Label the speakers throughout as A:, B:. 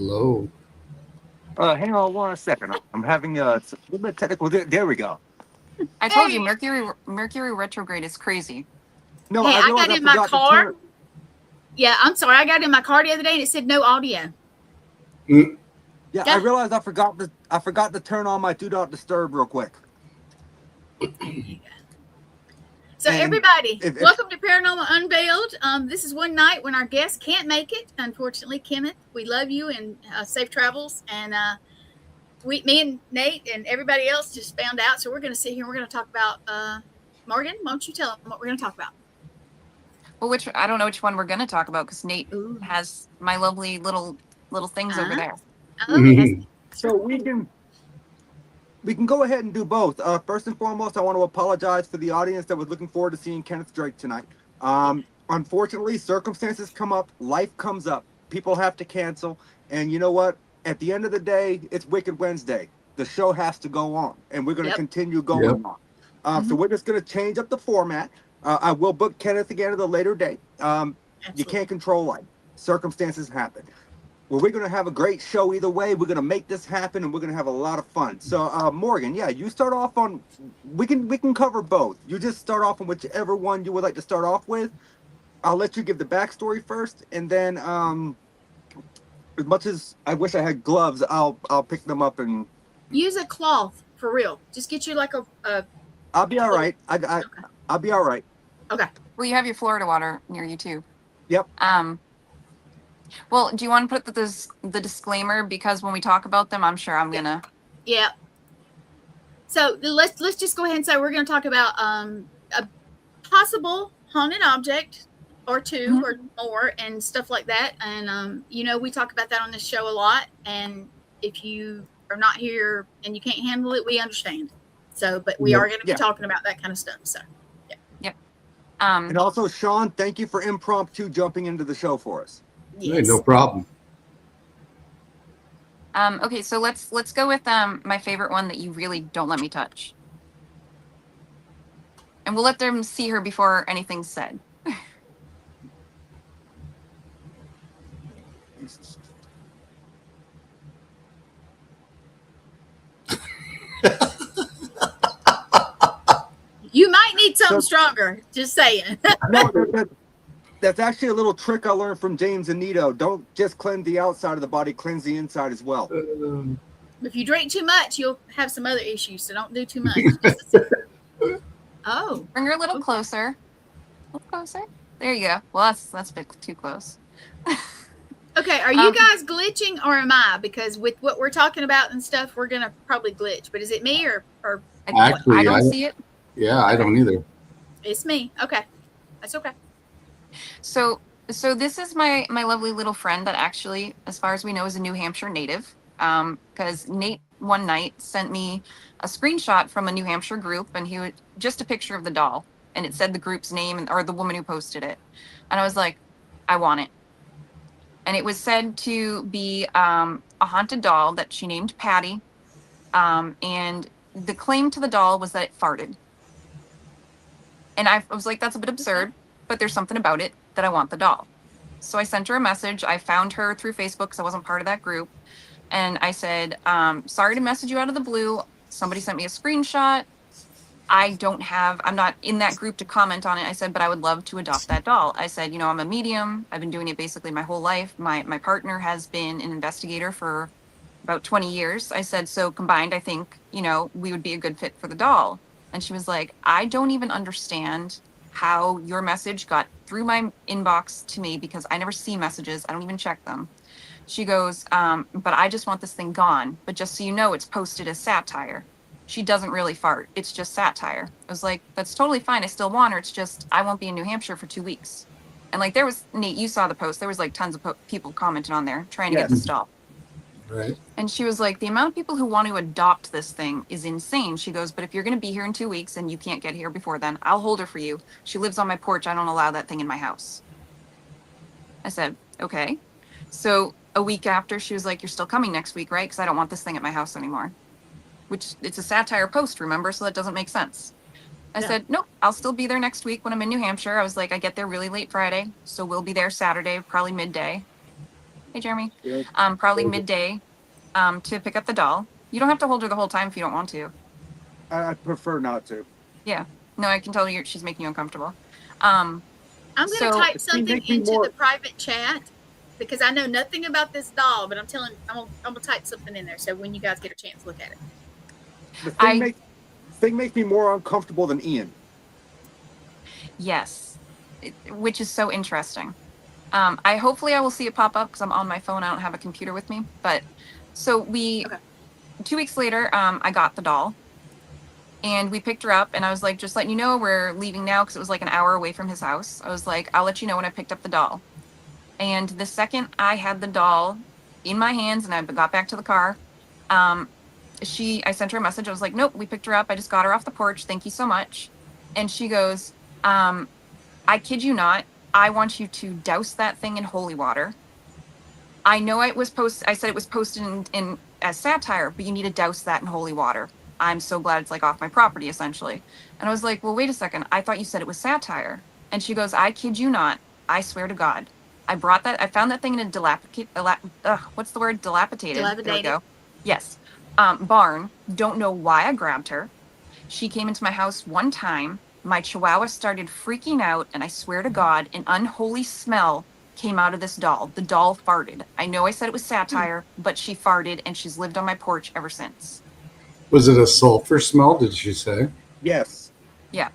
A: Hello.
B: Hang on one second. I'm having a little bit technical. There we go.
C: I told you Mercury retrograde is crazy.
B: No,
D: Hey,
B: I
D: I
B: realized
D: got
B: I
D: in my
B: forgot to
D: car.
B: turn.
D: Yeah, I'm sorry. I got in my car the other day and it said no audio.
A: Mm.
B: Yeah,
D: Yeah.
B: I realized I forgot to turn on my do not disturb real quick.
D: So
B: And
D: everybody,
B: if-
D: welcome to Paranormal Unveiled. This is one night when our guests can't make it. Unfortunately, Kenneth, we love you and safe travels. And me and Nate and everybody else just found out. So we're going to sit here and we're going to talk about, Morgan, why don't you tell them what we're going to talk about?
C: Well, I don't know which one we're going to talk about because Nate
D: Ooh.
C: has my lovely little things over there.
D: Oh, yes.
B: So we can go ahead and do both. First and foremost, I want to apologize for the audience that was looking forward to seeing Kenneth Drake tonight. Unfortunately, circumstances come up, life comes up, people have to cancel, and you know what? At the end of the day, it's Wicked Wednesday. The show has to go on, and we're going to continue going on. So we're just going to change up the format. I will book Kenneth again at a later date. You can't control life. Circumstances happen. Well, we're going to have a great show either way. We're going to make this happen, and we're going to have a lot of fun. So, Morgan, yeah, you start off on. We can cover both. You just start off on whichever one you would like to start off with. I'll let you give the backstory first, and then, as much as I wish I had gloves, I'll pick them up and
D: use a cloth for real. Just get you like a
B: I'll be all right. I'll be all right.
D: Okay.
C: Well, you have your Florida water near you too.
B: Yep.
C: Well, do you want to put the disclaimer, because when we talk about them, I'm sure I'm gonna.
D: Yeah. So let's just go ahead and say we're going to talk about a possible haunted object or two or more and stuff like that. And we talk about that on this show a lot. And if you are not here and you can't handle it, we understand. So, but we are going to be talking about that kind of stuff. So, yeah.
C: Yep.
B: And also, Sean, thank you for impromptu jumping into the show for us.
D: Yes.
A: Hey, no problem.
C: Okay, so let's go with my favorite one that you really don't let me touch, and we'll let them see her before anything's said.
D: You might need something stronger. Just saying.
B: No, that's actually a little trick I learned from James Anito. Don't just cleanse the outside of the body, cleanse the inside as well.
D: If you drink too much, you'll have some other issues. So don't do too much. Oh.
C: Bring her a little closer. A little closer. There you go. Well, that's a bit too close.
D: Okay, are you guys glitching or am I? Because with what we're talking about and stuff, we're gonna probably glitch. But is it me or
A: Actually,
C: I don't see it?
A: Yeah, I don't either.
D: It's me. Okay, that's okay.
C: So this is my lovely little friend that actually, as far as we know, is a New Hampshire native. Because Nate one night sent me a screenshot from a New Hampshire group, and he was just a picture of the doll, and it said the group's name or the woman who posted it, and I was like, I want it. And it was said to be a haunted doll that she named Patty, and the claim to the doll was that it farted. And I was like, that's a bit absurd, but there's something about it that I want the doll. So I sent her a message. I found her through Facebook because I wasn't part of that group. And I said, sorry to message you out of the blue. Somebody sent me a screenshot. I'm not in that group to comment on it. I said, but I would love to adopt that doll. I said, I'm a medium. I've been doing it basically my whole life. My partner has been an investigator for about 20 years. I said, so combined, I think, we would be a good fit for the doll. And she was like, I don't even understand how your message got through my inbox to me because I never see messages. I don't even check them. She goes, but I just want this thing gone. But just so you know, it's posted as satire. She doesn't really fart. It's just satire. I was like, that's totally fine. I still want her. It's just I won't be in New Hampshire for 2 weeks. And like there was, Nate, you saw the post. There was like tons of people commenting on there trying to get this doll.
A: Right.
C: And she was like, the amount of people who want to adopt this thing is insane. She goes, but if you're going to be here in 2 weeks and you can't get here before then, I'll hold her for you. She lives on my porch. I don't allow that thing in my house. I said, okay. So a week after, she was like, you're still coming next week, right? Because I don't want this thing at my house anymore. Which it's a satire post, remember? So that doesn't make sense. I said, nope, I'll still be there next week when I'm in New Hampshire. I was like, I get there really late Friday. So we'll be there Saturday, probably midday. Hey, Jeremy.
B: Yeah.
C: Probably midday, to pick up the doll. You don't have to hold her the whole time if you don't want to.
B: I prefer not to.
C: Yeah. No, I can tell she's making you uncomfortable.
D: I'm going to
C: So-
D: type
B: See,
D: something
B: make me
D: into
B: more-
D: the private chat because I know nothing about this doll, but I'm gonna type something in there so when you guys get a chance, look at it.
B: The
C: I-
B: thing makes me more uncomfortable than Ian.
C: Yes, which is so interesting. Hopefully I will see it pop up because I'm on my phone. I don't have a computer with me. But so
D: Okay.
C: 2 weeks later, I got the doll, and we picked her up. And I was like, just letting you know, we're leaving now because it was like an hour away from his house. I was like, I'll let you know when I picked up the doll. And the second I had the doll in my hands and I got back to the car, I sent her a message. I was like, nope, we picked her up. I just got her off the porch. Thank you so much. And she goes, I kid you not, I want you to douse that thing in holy water. I know I said it was posted in as satire, but you need to douse that in holy water. I'm so glad it's like off my property, essentially. And I was like, well, wait a second. I thought you said it was satire. And she goes, I kid you not. I swear to God. I found that thing in a dilapidated. There we go. Yes. Barn. Don't know why I grabbed her. She came into my house one time. My chihuahua started freaking out, and I swear to God, an unholy smell came out of this doll. The doll farted. I know I said it was satire, but she farted, and she's lived on my porch ever since.
A: Was it a sulfur smell? Did she say?
B: Yes.
C: Yeah.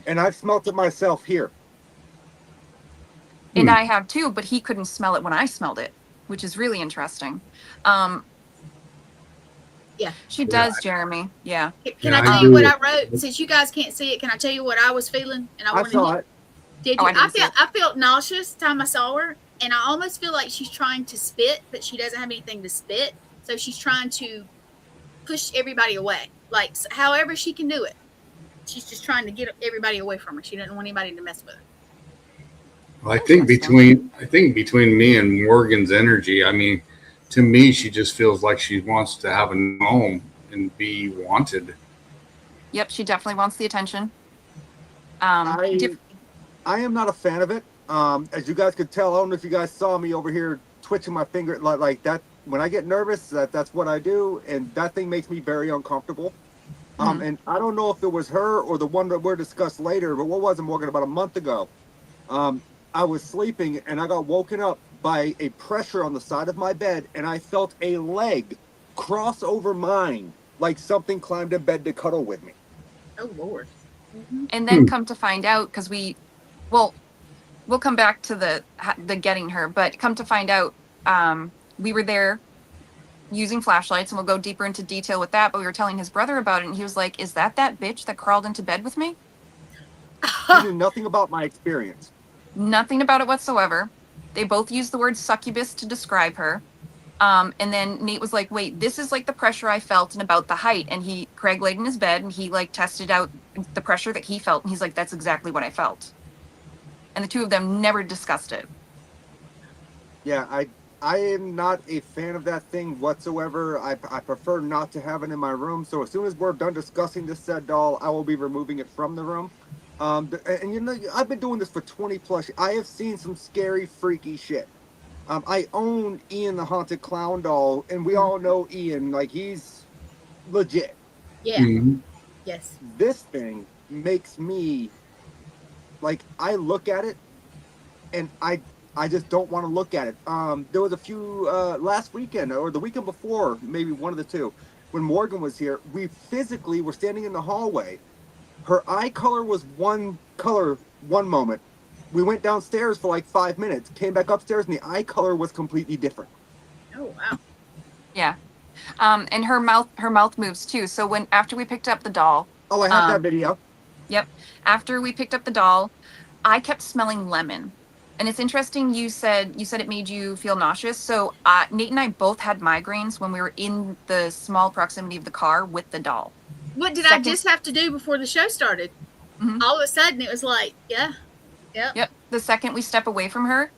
B: And I've smelt it myself here.
C: And I have too, but he couldn't smell it when I smelled it, which is really interesting.
D: Yeah.
C: She does, Jeremy. Yeah.
D: Can
A: Yeah,
D: I
A: I
D: tell you
A: do.
D: what I wrote? Since you guys can't see it, can I tell you what I was feeling? And
B: I saw it.
D: Did
C: Oh,
D: you?
C: I didn't see it.
D: I felt nauseous the time I saw her, and I almost feel like she's trying to spit, but she doesn't have anything to spit. So she's trying to push everybody away, like however she can do it. She's just trying to get everybody away from her. She doesn't want anybody to mess with her.
A: Well, I think between me and Morgan's energy, I mean, to me, she just feels like she wants to have a home and be wanted.
C: Yep. She definitely wants the attention.
B: I am not a fan of it. As you guys could tell, I don't know if you guys saw me over here twitching my finger like that. When I get nervous, that's what I do, and that thing makes me very uncomfortable. And I don't know if it was her or the one that we're discussed later, but what was it, Morgan? About a month ago, I was sleeping and I got woken up by a pressure on the side of my bed, and I felt a leg cross over mine, like something climbed in bed to cuddle with me.
D: Oh Lord.
C: And then come to find out, because we'll come back to the getting her, but come to find out, we were there using flashlights, and we'll go deeper into detail with that, but we were telling his brother about it, and he was like, is that bitch that crawled into bed with me?
B: He knew nothing about my experience.
C: Nothing about it whatsoever. They both used the word succubus to describe her. And then Nate was like, wait, this is like the pressure I felt and about the height. And Craig laid in his bed and he like tested out the pressure that he felt. And he's like, that's exactly what I felt. And the two of them never discussed it.
B: Yeah, I am not a fan of that thing whatsoever. I prefer not to have it in my room. So as soon as we're done discussing this said doll, I will be removing it from the room. And you know, I've been doing this for 20 plus. I have seen some scary, freaky shit. I own Ian the Haunted Clown doll, and we all know Ian, like he's legit.
D: Yeah.
A: Mhm.
D: Yes.
B: This thing makes me, like, I look at it, and I just don't want to look at it. There was a few last weekend or the weekend before, maybe one of the two, when Morgan was here. We physically were standing in the hallway. Her eye color was one color one moment. We went downstairs for like 5 minutes, came back upstairs, and the eye color was completely different.
D: Oh wow.
C: Yeah. And her mouth moves too. So after we picked up the doll.
B: Oh, I have that video.
C: Yep. After we picked up the doll, I kept smelling lemon. And it's interesting, you said it made you feel nauseous. So Nate and I both had migraines when we were in the small proximity of the car with the doll.
D: What did I just have to do before the show started?
C: Mhm.
D: All of a sudden it was like, yeah. Yep.
C: Yep. The second we step away from her,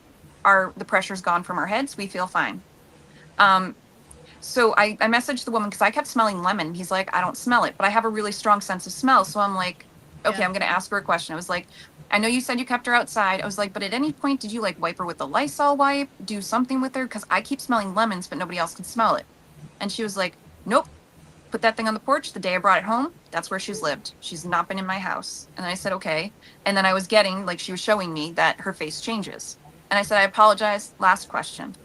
C: the pressure's gone from our heads. We feel fine. So I messaged the woman because I kept smelling lemon. He's like, I don't smell it, but I have a really strong sense of smell. So I'm like, okay,
D: Yeah.
C: I'm going to ask her a question. I was like, I know you said you kept her outside. I was like, but at any point did you like wipe her with a Lysol wipe, do something with her? Because I keep smelling lemons, but nobody else can smell it. And she was like, nope. Put that thing on the porch the day I brought it home. That's where she's lived. She's not been in my house. And I said, okay. And then I was getting, like, she was showing me that her face changes. And I said, I apologize. Last question.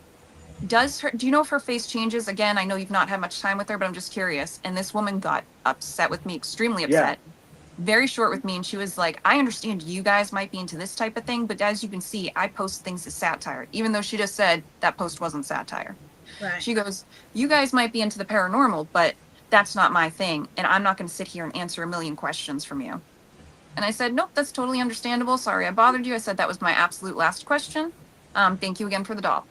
C: Do you know if her face changes? Again, I know you've not had much time with her, but I'm just curious. And this woman got upset with me, extremely upset. Yeah. Very short with me. And she was like, I understand you guys might be into this type of thing, but as you can see, I post things as satire, even though she just said that post wasn't satire.
D: Right.
C: She goes, you guys might be into the paranormal, but that's not my thing. And I'm not going to sit here and answer a million questions from you. And I said, nope, that's totally understandable. Sorry I bothered you. I said that was my absolute last question. Thank you again for the doll.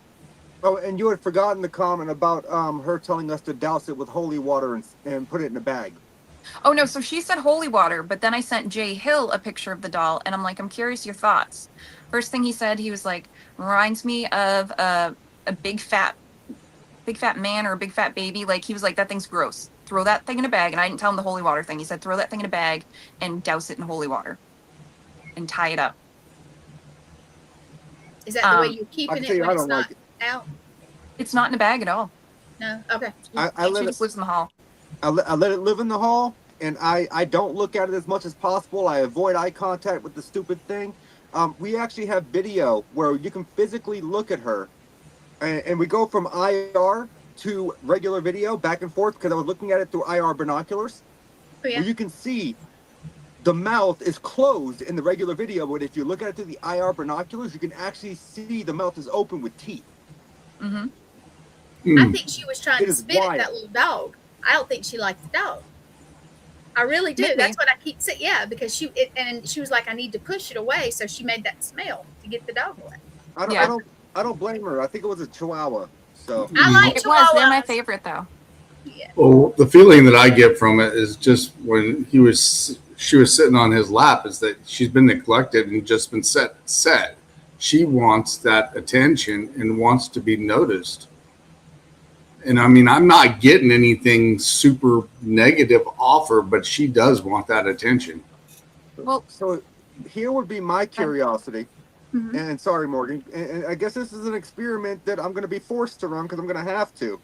B: Oh, and you had forgotten the comment about her telling us to douse it with holy water and put it in a bag.
C: Oh, no. So she said holy water, but then I sent Jay Hill a picture of the doll. And I'm like, I'm curious your thoughts. First thing he said, he was like, reminds me of a big fat man or a big fat baby. Like, he was like, that thing's gross. Throw that thing in a bag. And I didn't tell him the holy water thing. He said, throw that thing in a bag and douse it in holy water and tie it up.
D: Is that the way you're keeping it when it's not out?
C: It's not in a bag at all.
D: No? Okay.
C: She just lives in the hall.
B: I let it live in the hall, and I don't look at it as much as possible. I avoid eye contact with the stupid thing. We actually have video where you can physically look at her, and we go from IR to regular video back and forth because I was looking at it through IR binoculars.
D: Oh, yeah.
B: Where you can see the mouth is closed in the regular video, but if you look at it through the IR binoculars, you can actually see the mouth is open with teeth.
C: Mm-hmm.
D: I think she was trying to spit at that little dog. I don't think she liked the dog. I really do. Maybe. That's what I keep saying. Yeah, because she was like, I need to push it away, so she made that smell to get the dog away.
B: I don't blame her. I think it was a Chihuahua. So
D: I like Chihuahuas.
C: They're my favorite though.
D: Yeah.
A: Well, the feeling that I get from it is just when she was sitting on his lap is that she's been neglected and just been set. She wants that attention and wants to be noticed. And I mean, I'm not getting anything super negative off her, but she does want that attention.
C: Well,
B: so here would be my curiosity.
D: Mm-hmm.
B: And sorry, Morgan. And I guess this is an experiment that I'm going to be forced to run because I'm going to have to.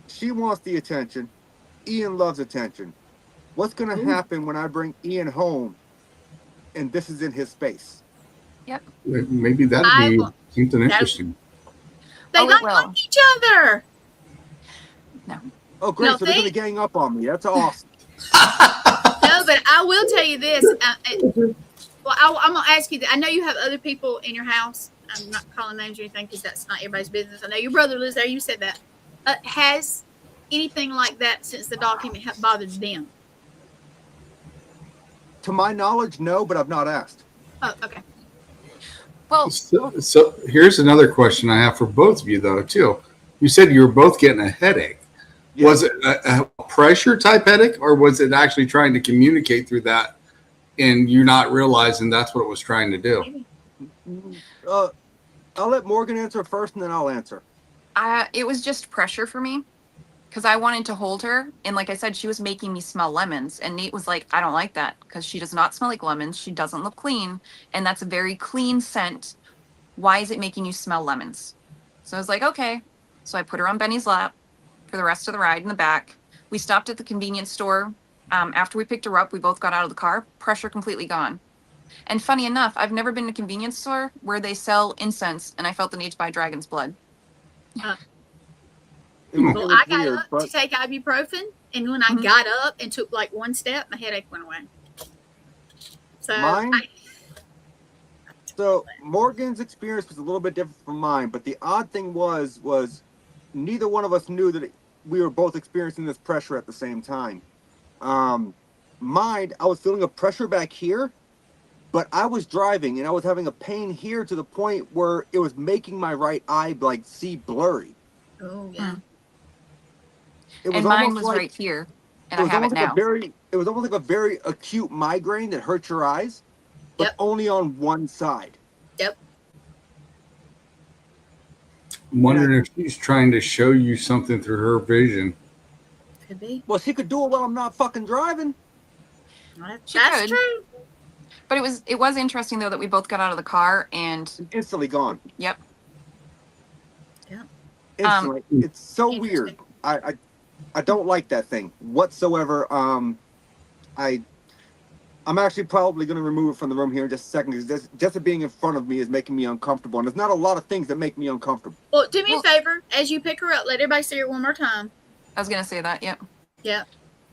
B: She wants the attention. Ian loves attention. What's going to happen when I bring Ian home and this is in his space?
C: Yep.
A: Maybe that'd be something interesting.
D: They like each other.
C: No.
B: Oh, great. So they're going to gang up on me. That's awesome.
D: No, but I will tell you this. Well, I'm going to ask you. I know you have other people in your house. I'm not calling names or anything because that's not everybody's business. I know your brother lives there. You said that. Has anything like that since the dog came have bothered them?
B: To my knowledge, no, but I've not asked.
D: Oh, okay.
C: Well,
A: so here's another question I have for both of you, though, too. You said you were both getting a headache. Yeah. Was it a pressure type headache, or was it actually trying to communicate through that and you not realizing that's what it was trying to do?
B: I'll let Morgan answer first, and then I'll answer.
C: It was just pressure for me because I wanted to hold her. And like I said, she was making me smell lemons. And Nate was like, I don't like that because she does not smell like lemons. She doesn't look clean. And that's a very clean scent. Why is it making you smell lemons? So I was like, okay. So I put her on Benny's lap for the rest of the ride in the back. We stopped at the convenience store. After we picked her up, we both got out of the car. Pressure completely gone. And funny enough, I've never been to a convenience store where they sell incense, and I felt the need to buy dragon's blood.
D: Well, I got up to take ibuprofen, and when I got up and took like one step, my headache went away. So
B: So Morgan's experience was a little bit different from mine, but the odd thing was neither one of us knew that we were both experiencing this pressure at the same time. Mine, I was feeling a pressure back here, but I was driving and I was having a pain here to the point where it was making my right eye like see blurry.
D: Oh yeah.
B: It was
C: and mine
B: almost
C: was
B: like,
C: right here, and I have it now.
B: It was almost like a very acute migraine that hurt your eyes, but only on one side.
D: Yep.
A: I'm wondering if she's trying to show you something through her vision.
D: Could be.
B: Well, she could do it while I'm not fucking driving.
D: That's true.
C: But it was interesting though that we both got out of the car and
B: Instantly gone.
C: yep.
B: Instantly. It's so
D: Interesting.
B: weird. I don't like that thing whatsoever. I'm actually probably going to remove it from the room here in just a second because just it being in front of me is making me uncomfortable. And there's not a lot of things that make me uncomfortable.
D: Well, do me a favor. As you pick her up, let everybody see her one more time.
C: I was gonna say that, yep.
D: Yeah.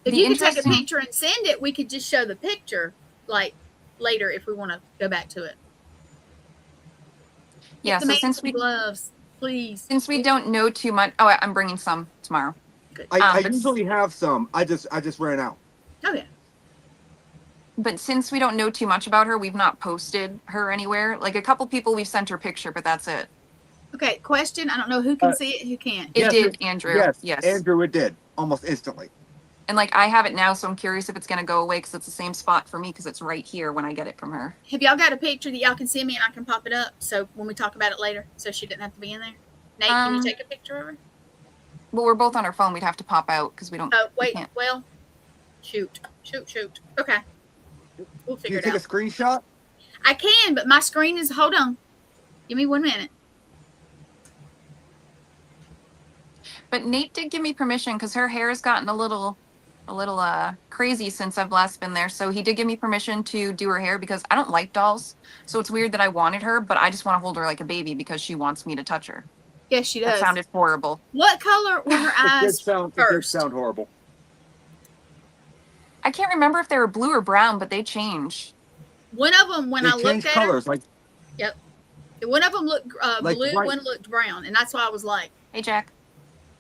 D: If
C: The
D: you could take a
C: interesting-
D: picture and send it, we could just show the picture, like, later if we want to go back to it.
C: Yeah,
D: Get the
C: so
D: man
C: since
D: some gloves, please.
C: since we don't know too much, oh, I'm bringing some tomorrow.
B: I
C: but-
B: usually have some. I just ran out.
D: Oh yeah.
C: But since we don't know too much about her, we've not posted her anywhere. Like a couple people we've sent her picture, but that's it.
D: Okay. Question. I don't know who can see it, who can't.
C: It
B: Yes,
C: did, Andrew. Yes.
B: Andrew, it did almost instantly.
C: And like I have it now, so I'm curious if it's gonna go away because it's the same spot for me because it's right here when I get it from her.
D: Have y'all got a picture that y'all can send me and I can pop it up so when we talk about it later, so she didn't have to be in there? Nate, can you take a picture of her?
C: Well, we're both on our phone. We'd have to pop out because we don't.
D: Oh
C: we
D: wait.
C: can't.
D: Well, shoot. Okay. We'll
B: Can
D: figure
B: you
D: it
B: take
D: out.
B: a screenshot?
D: I can, but my screen is. Hold on. Give me 1 minute.
C: But Nate did give me permission because her hair has gotten a little crazy since I've last been there. So he did give me permission to do her hair because I don't like dolls. So it's weird that I wanted her, but I just want to hold her like a baby because she wants me to touch her.
D: Yes, she
C: That
D: does.
C: sounded horrible.
D: What color were her
B: It did
D: eyes
B: sound
D: first?
B: horrible.
C: I can't remember if they were blue or brown, but they change.
D: One of them, when
B: They
D: I looked
B: changed
D: at
B: colors. Like
D: her, one of them looked
B: Like
D: blue,
B: white.
D: one looked brown, and that's why I was like,
C: Hey, Jack.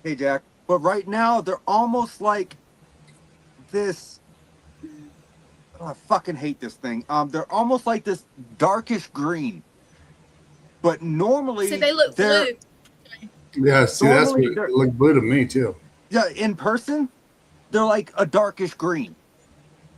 B: hey Jack, but right now they're almost like this. Oh, I fucking hate this thing. They're almost like this darkish green. But normally
D: so they look
B: they're
D: blue.
A: Yeah, see, that's what
B: Normally
A: it
B: they're-
A: looked blue to me too.
B: yeah, in person, they're like a darkish green.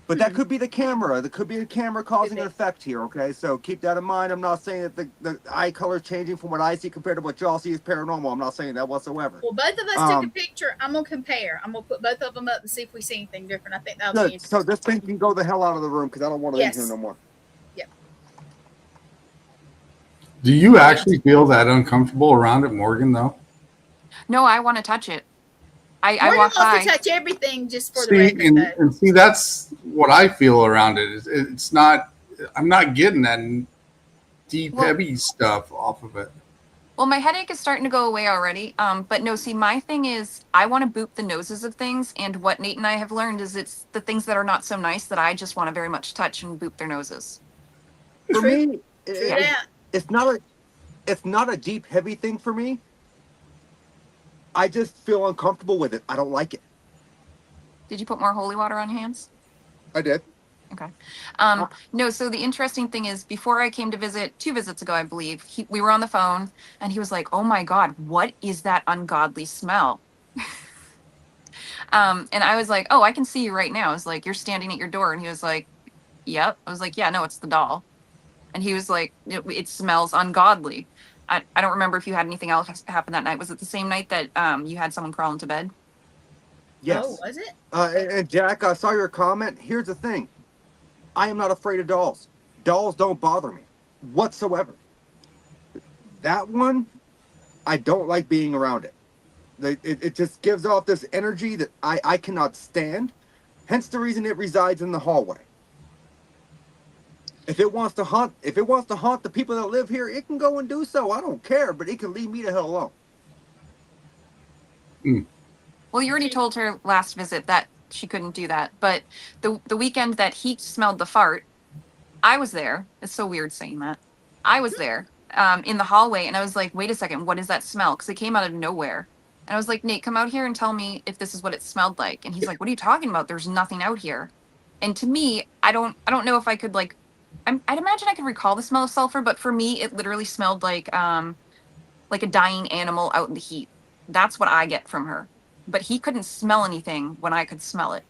B: But that
D: Mhm.
B: could be the camera. That could be the camera causing
D: Could
B: an
D: be.
B: effect here, okay? So keep that in mind. I'm not saying that the eye color is changing from what I see compared to what y'all see is paranormal. I'm not saying that whatsoever.
D: Well, both of us took a
B: Um,
D: picture. I'm gonna compare. I'm gonna put both of them up and see if we see anything different. I think that'll be
B: No,
D: interesting.
B: so this thing can go the hell out of the room because I don't want it
D: Yes.
B: in here no more.
A: Do you actually feel that uncomfortable around it, Morgan, though?
C: No, I want to touch it. I
D: Morgan
C: walk
D: wants
C: by.
D: to touch everything just for the
A: See,
D: record, though.
A: and see, that's what I feel around it. It's not, I'm not getting that deep,
C: Well-
A: heavy stuff off of it.
C: Well, my headache is starting to go away already. But no, see, my thing is I want to boop the noses of things. And what Nate and I have learned is it's the things that are not so nice that I just want to very much touch and boop their noses.
B: For
D: True.
B: me,
D: True
B: it-
D: that.
B: it's not a deep, heavy thing for me. I just feel uncomfortable with it. I don't like it.
C: Did you put more holy water on your hands?
B: I did.
C: Okay. No, so the interesting thing is before I came to visit 2 visits ago, I believe, we were on the phone and he was like, oh my God, what is that ungodly smell? And I was like, oh, I can see you right now. I was like, you're standing at your door. And he was like, yep. I was like, yeah, no, it's the doll. And he was like, it smells ungodly. I don't remember if you had anything else happen that night. Was it the same night that you had someone crawl into bed?
B: Yes.
D: Oh, was it?
B: And Jack, I saw your comment. Here's the thing. I am not afraid of dolls. Dolls don't bother me whatsoever. That one, I don't like being around it. It just gives off this energy that I cannot stand. Hence the reason it resides in the hallway. If it wants to haunt the people that live here, it can go and do so. I don't care, but it can leave me the hell alone.
C: Well, you already told her last visit that she couldn't do that. But the weekend that he smelled the fart, I was there. It's so weird saying that. I was there in the hallway, and I was like, wait a second, what is that smell? Because it came out of nowhere. And I was like, Nate, come out here and tell me if this is what it smelled like. And he's like, what are you talking about? There's nothing out here. And to me, I don't know if I could like, I'd imagine I could recall the smell of sulfur, but for me, it literally smelled like a dying animal out in the heat. That's what I get from her. But he couldn't smell anything when I could smell it.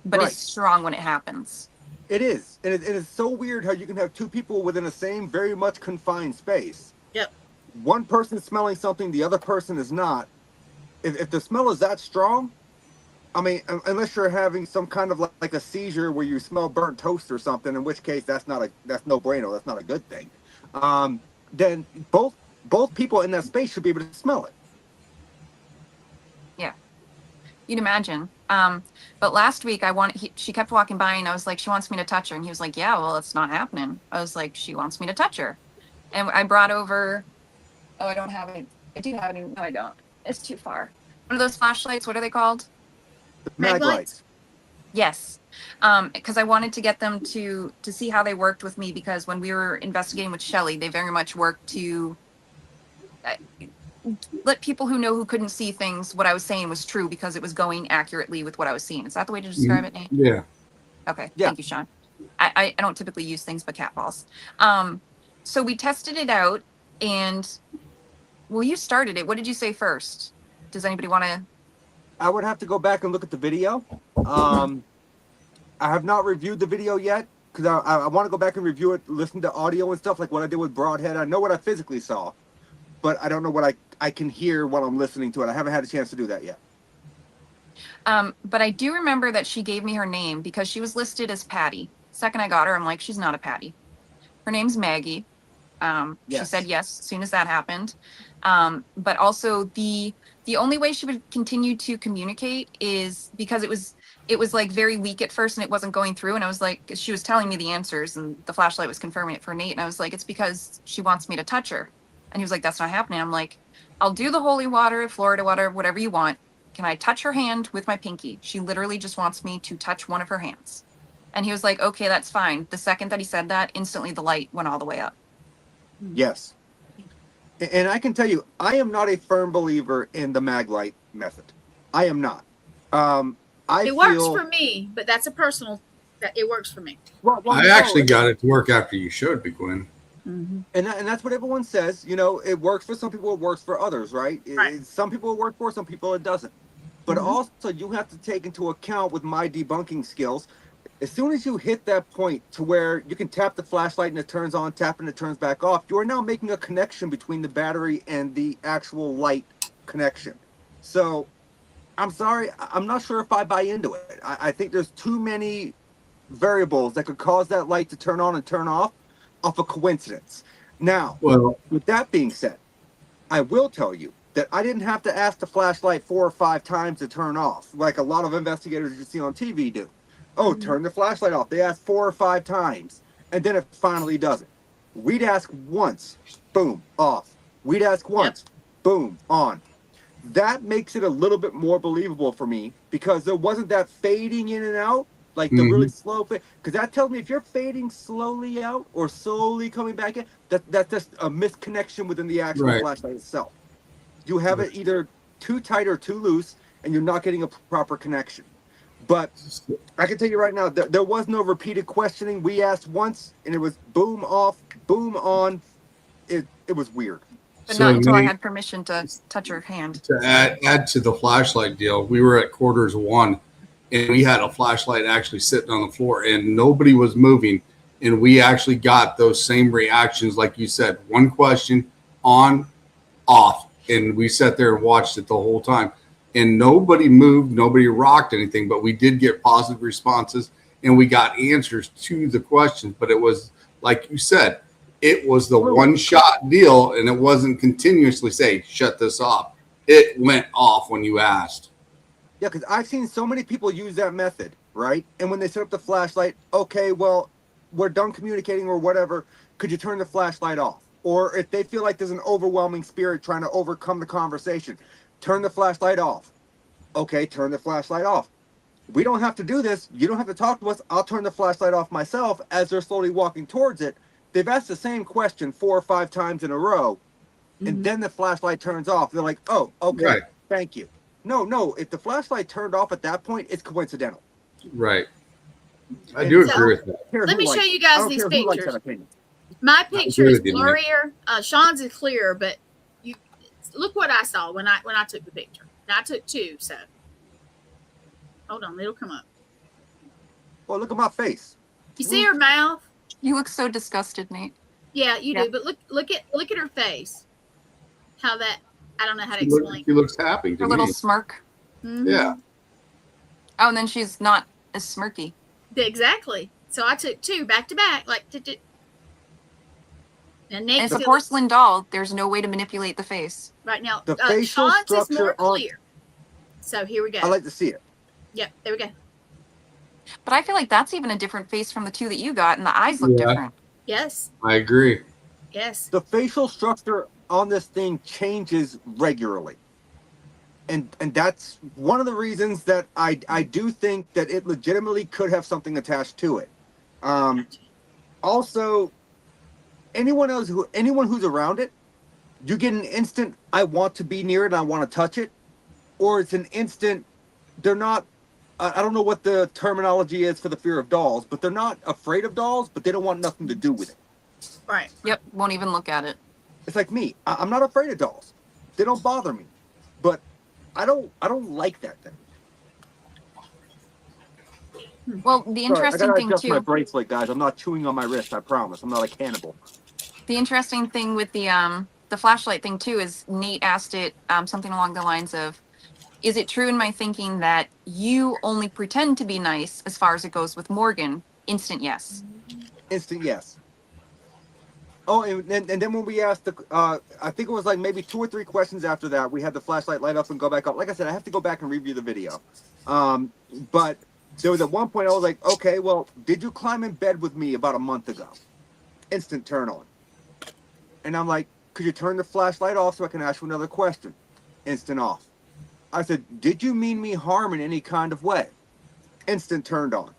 C: But
B: Right.
C: it's strong when it happens.
B: It is. And it is so weird how you can have 2 people within the same very much confined space.
D: Yep.
B: One person smelling something, the other person is not. If the smell is that strong, I mean, unless you're having some kind of like a seizure where you smell burnt toast or something, in which case that's no bueno. That's not a good thing. Then both people in that space should be able to smell it.
C: Yeah, you'd imagine. But last week she kept walking by and I was like, she wants me to touch her. And he was like, yeah, well, it's not happening. I was like, she wants me to touch her. And I brought over, oh, I don't have any. I do have any. No, I don't. It's too far. One of those flashlights. What are they called?
B: Mag lights.
C: Yes. Because I wanted to get them to see how they worked with me, because when we were investigating with Shelley, they very much worked to let people who couldn't see things, what I was saying was true because it was going accurately with what I was seeing. Is that the way to describe it, Nate?
A: Yeah.
C: Okay.
B: Yeah.
C: Thank you, Sean. I don't typically use things but cat balls. So we tested it out, and well, you started it. What did you say first? Does anybody want to?
B: I would have to go back and look at the video. I have not reviewed the video yet because I want to go back and review it, listen to audio and stuff like what I did with Broadhead. I know what I physically saw, but I don't know what I can hear while I'm listening to it. I haven't had a chance to do that yet.
C: But I do remember that she gave me her name because she was listed as Patty. Second I got her, I'm like, she's not a Patty. Her name's Maggie. She
B: Yes.
C: said yes as soon as that happened. But also the only way she would continue to communicate is because it was like very weak at first and it wasn't going through. And I was like, she was telling me the answers and the flashlight was confirming it for Nate. And I was like, it's because she wants me to touch her. And he was like, that's not happening. I'm like, I'll do the holy water, Florida water, whatever you want. Can I touch her hand with my pinky? She literally just wants me to touch one of her hands. And he was like, okay, that's fine. The second that he said that, instantly the light went all the way up.
B: Yes. And I can tell you, I am not a firm believer in the mag light method. I am not.
D: It works for me, but that's a personal. It works for me.
B: Well,
A: I actually got it to work after you showed me, Gwen.
D: Mm-hmm.
B: And that's what everyone says. You know, it works for some people, it works for others, right?
D: Right.
B: Some people it works for, some people it doesn't. But also, you have to take into account with my debunking skills, as soon as you hit that point to where you can tap the flashlight and it turns on, tap and it turns back off, you are now making a connection between the battery and the actual light connection. So, I'm sorry, I'm not sure if I buy into it. I think there's too many variables that could cause that light to turn on and turn off a coincidence. Now,
A: Well,
B: with that being said, I will tell you that I didn't have to ask the flashlight 4 or 5 times to turn off, like a lot of investigators you see on TV do. Oh, turn the flashlight off. They ask 4 or 5 times, and then it finally does it. We'd ask once, boom, off. We'd ask once, boom, on. That makes it a little bit more believable for me because there wasn't that fading in and out, like the really slow fade. Because that tells me if you're fading slowly out or slowly coming back in, that's just a misconnection within the actual flashlight itself. You have it either too tight or too loose, and you're not getting a proper connection. But I can tell you right now, there was no repeated questioning. We asked once, and it was boom off, boom on. It was weird.
C: But not until I had permission to touch her hand.
A: To add to the flashlight deal, we were at quarters 1, and we had a flashlight actually sitting on the floor, and nobody was moving. And we actually got those same reactions, like you said. One question, on, off. And we sat there and watched it the whole time. And nobody moved, nobody rocked anything, but we did get positive responses, and we got answers to the questions. But it was, like you said, it was the one-shot deal, and it wasn't continuously say, shut this off. It went off when you asked.
B: Yeah, because I've seen so many people use that method, right? And when they set up the flashlight, okay, well, we're done communicating or whatever. Could you turn the flashlight off? Or if they feel like there's an overwhelming spirit trying to overcome the conversation, turn the flashlight off. Okay, turn the flashlight off. We don't have to do this. You don't have to talk to us. I'll turn the flashlight off myself as they're slowly walking towards it. They've asked the same question 4 or 5 times in a row, and then the flashlight turns off. They're like, oh, okay, thank you. No, if the flashlight turned off at that point, it's coincidental.
A: Right. I do agree with that.
D: Let me show you guys these pictures. My picture is blurrier. Sean's is clearer, but you look what I saw when I took the picture. Now I took 2, so hold on, it'll come up.
B: Well, look at my face.
D: You see her mouth?
C: You look so disgusted, Nate.
D: Yeah, you do. But look at her face. How that I don't know how to explain.
A: She looks happy to
C: Her
A: me.
C: little smirk.
A: Yeah.
C: Oh, and then she's not as smirky.
D: Exactly. So I took 2 back to back, like, and Nate
C: And it's a
D: still
C: porcelain doll. There's no way to manipulate the face.
D: right now.
B: The facial
D: Sean's is more
B: structure on-
D: clear. So here we go.
B: I like to see it.
D: Yep, there we go.
C: But I feel like that's even a different face from the 2 that you got, and the eyes look
A: Yeah.
C: different.
D: Yes,
A: I agree.
D: yes.
B: The facial structure on this thing changes regularly. And that's one of the reasons that I do think that it legitimately could have something attached to it. Also, anyone who's around it, you get an instant I want to be near it and I want to touch it, or it's an instant they're not. I don't know what the terminology is for the fear of dolls, but they're not afraid of dolls, but they don't want nothing to do with it.
D: Right.
C: Yep, won't even look at it.
B: It's like me. I'm not afraid of dolls. They don't bother me, but I don't like that thing.
C: Well, the
B: Sorry,
C: interesting
B: I gotta
C: thing
B: adjust my
C: too.
B: bracelet, guys. I'm not chewing on my wrist. I promise. I'm not a cannibal.
C: The interesting thing with the flashlight thing too is Nate asked it something along the lines of, "Is it true in my thinking that you only pretend to be nice as far as it goes with Morgan?" Instant yes.
B: Instant yes. Oh, and then when we asked I think it was like maybe 2 or 3 questions after that, we had the flashlight light up and go back up. Like I said, I have to go back and review the video. But there was at one point I was like, okay, well, did you climb in bed with me about a month ago? Instant turn on. And I'm like, could you turn the flashlight off so I can ask you another question? Instant off. I said, did you mean me harm in any kind of way? Instant turned on.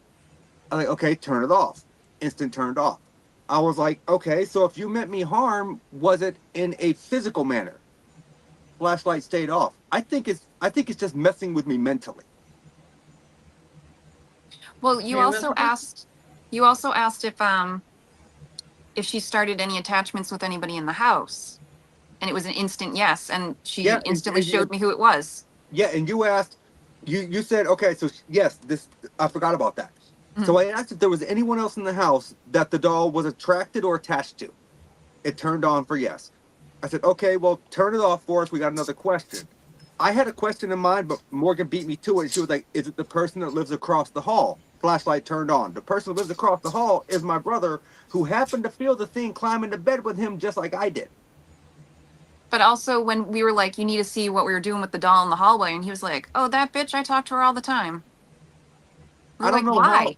B: I'm like, okay, turn it off. Instant turned off. I was like, okay, so if you meant me harm, was it in a physical manner? Flashlight stayed off. I think it's just messing with me mentally.
C: Well, you
D: Very
C: also
D: well.
C: asked if she started any attachments with anybody in the house, and it was an instant yes, and she
B: Yeah,
C: instantly
B: and-
C: showed me who it was.
B: Yeah, and you asked, you said, okay, so yes, this, I forgot about that. So I asked if there was anyone else in the house that the doll was attracted or attached to. It turned on for yes. I said, okay, well, turn it off for us. We got another question. I had a question in mind, but Morgan beat me to it. She was like, is it the person that lives across the hall? Flashlight turned on. The person who lives across the hall is my brother, who happened to feel the thing climb into bed with him just like I did.
C: But also when we were like, you need to see what we were doing with the doll in the hallway, and he was like, oh, that bitch, I talk to her all the time. We
B: I
C: were
B: don't
C: like,
B: know
C: why?
B: how.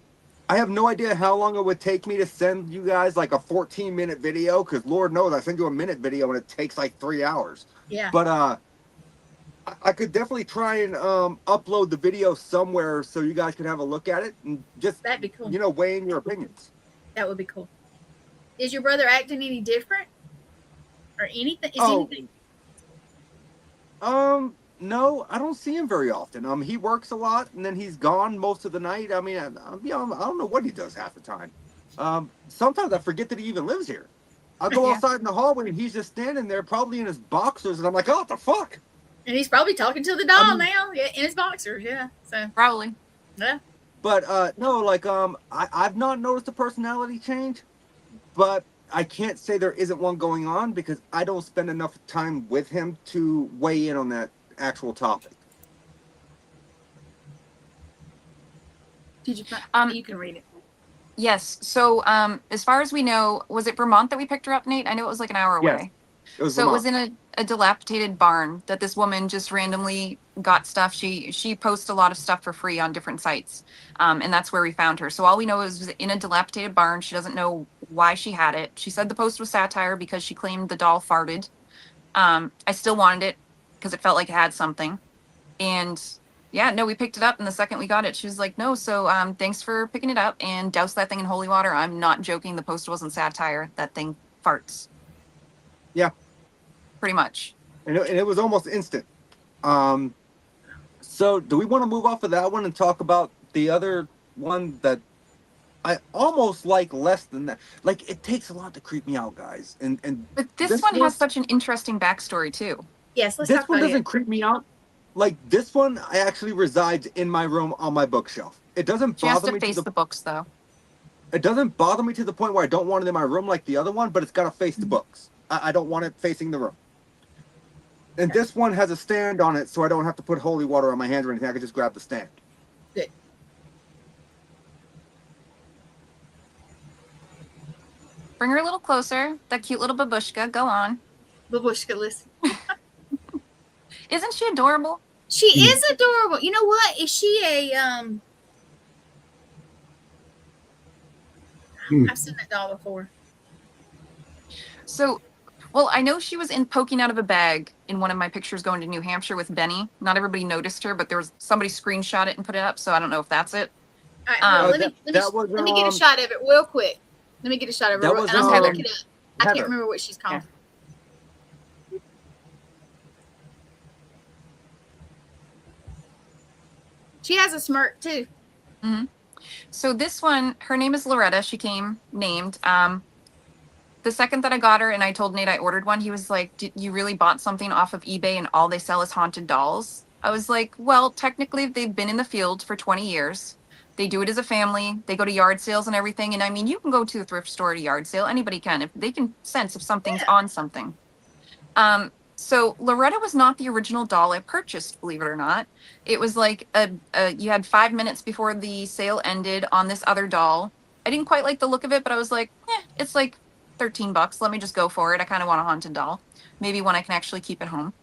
B: I have no idea how long it would take me to send you guys like a 14-minute video, because Lord knows I send you a minute video and it takes like 3 hours.
D: Yeah.
B: But I could definitely try and upload the video somewhere so you guys can have a look at it and just,
D: That'd be cool.
B: weigh in your opinions.
D: That would be cool. Is your brother acting any different? Or anything? Is
B: Oh.
D: anything?
B: No, I don't see him very often. He works a lot and then he's gone most of the night. I mean, I don't know what he does half the time. Sometimes I forget that he even lives here. I'll go
C: Yeah.
B: outside in the hallway and he's just standing there, probably in his boxers, and I'm like, oh, what the fuck?
D: And he's probably talking to the doll now. Yeah, in his boxers. Yeah. So,
C: Probably.
D: yeah.
B: But no, like I've not noticed a personality change, but I can't say there isn't one going on because I don't spend enough time with him to weigh in on that actual topic.
D: Did you find? You can read it.
C: Yes. So as far as we know, was it Vermont that we picked her up, Nate? I know it was like an hour
B: Yes.
C: away.
B: It was
C: So it
B: Vermont.
C: was in a dilapidated barn that this woman just randomly got stuff. She posts a lot of stuff for free on different sites, and that's where we found her. So all we know is it was in a dilapidated barn. She doesn't know why she had it. She said the post was satire because she claimed the doll farted. I still wanted it because it felt like it had something. And yeah, no, we picked it up, and the second we got it, she was like, no, so thanks for picking it up, and douse that thing in holy water. I'm not joking. The post wasn't satire. That thing farts.
B: Yeah.
C: Pretty much.
B: And it was almost instant. So do we want to move off of that one and talk about the other one that I almost like less than that? Like, it takes a lot to creep me out, guys. And
C: But this
B: this
C: one
B: one-
C: has such an interesting backstory too.
D: Yes, let's
B: this
D: talk
B: one
D: about
B: doesn't
D: it.
B: creep me out. Like, this one actually resides in my room on my bookshelf. It doesn't
C: She has
B: bother
C: to
B: me
C: face
B: to
C: the books though.
B: It doesn't bother me to the point where I don't want it in my room like the other one, but it's got to face the books. I don't want it facing the room. And this one has a stand on it, so I don't have to put holy water on my hands or anything. I can just grab the stand.
D: Good.
C: Bring her a little closer. That cute little babushka. Go on.
D: Babushka, listen.
C: Isn't she adorable?
D: She is adorable. You know what? Is she a I've seen that doll before.
C: So, well, I know she was in poking out of a bag in one of my pictures going to New Hampshire with Benny. Not everybody noticed her, but there was somebody screenshot it and put it up. So I don't know if that's it.
D: All right, let me get a shot of it real quick. Let me get a shot of it, and I'm gonna look it up. I can't remember what she's called.
C: Yeah.
D: She has a smirk too.
C: Mm-hmm. So this one, her name is Loretta. She came named. The second that I got her and I told Nate I ordered one, he was like, you really bought something off of eBay and all they sell is haunted dolls? I was like, well, technically they've been in the field for 20 years. They do it as a family. They go to yard sales and everything. And I mean, you can go to a thrift store, to yard sale. Anybody can. If they can sense if something's on something. So Loretta was not the original doll I purchased, believe it or not. It was like you had 5 minutes before the sale ended on this other doll. I didn't quite like the look of it, but I was like, it's like $13. Let me just go for it. I kind of want a haunted doll. Maybe one I can actually keep at home.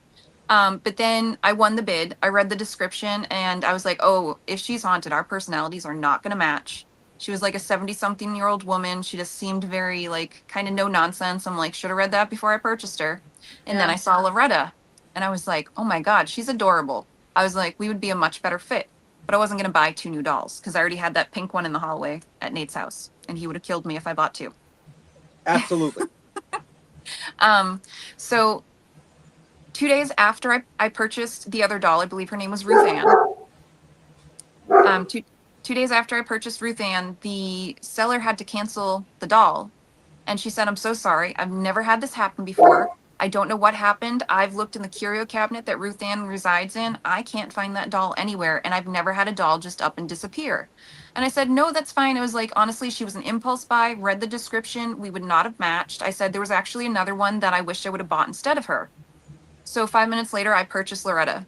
C: But then I won the bid. I read the description and I was like, oh, if she's haunted, our personalities are not going to match. She was like a 70-something-year-old woman. She just seemed very like kind of no nonsense. I'm like, should have read that before I purchased her. And then I saw Loretta and I was like, oh my God, she's adorable. I was like, we would be a much better fit. But I wasn't going to buy 2 new dolls because I already had that pink one in the hallway at Nate's house. And he would have killed me if I bought 2.
B: Absolutely.
C: So 2 days after I purchased the other doll, I believe her name was Ruth Ann. Two days after I purchased Ruth Ann, the seller had to cancel the doll. And she said, I'm so sorry. I've never had this happen before. I don't know what happened. I've looked in the curio cabinet that Ruth Ann resides in. I can't find that doll anywhere. And I've never had a doll just up and disappear. And I said, no, that's fine. It was like, honestly, she was an impulse buy, read the description. We would not have matched. I said, there was actually another one that I wish I would have bought instead of her. So 5 minutes later, I purchased Loretta.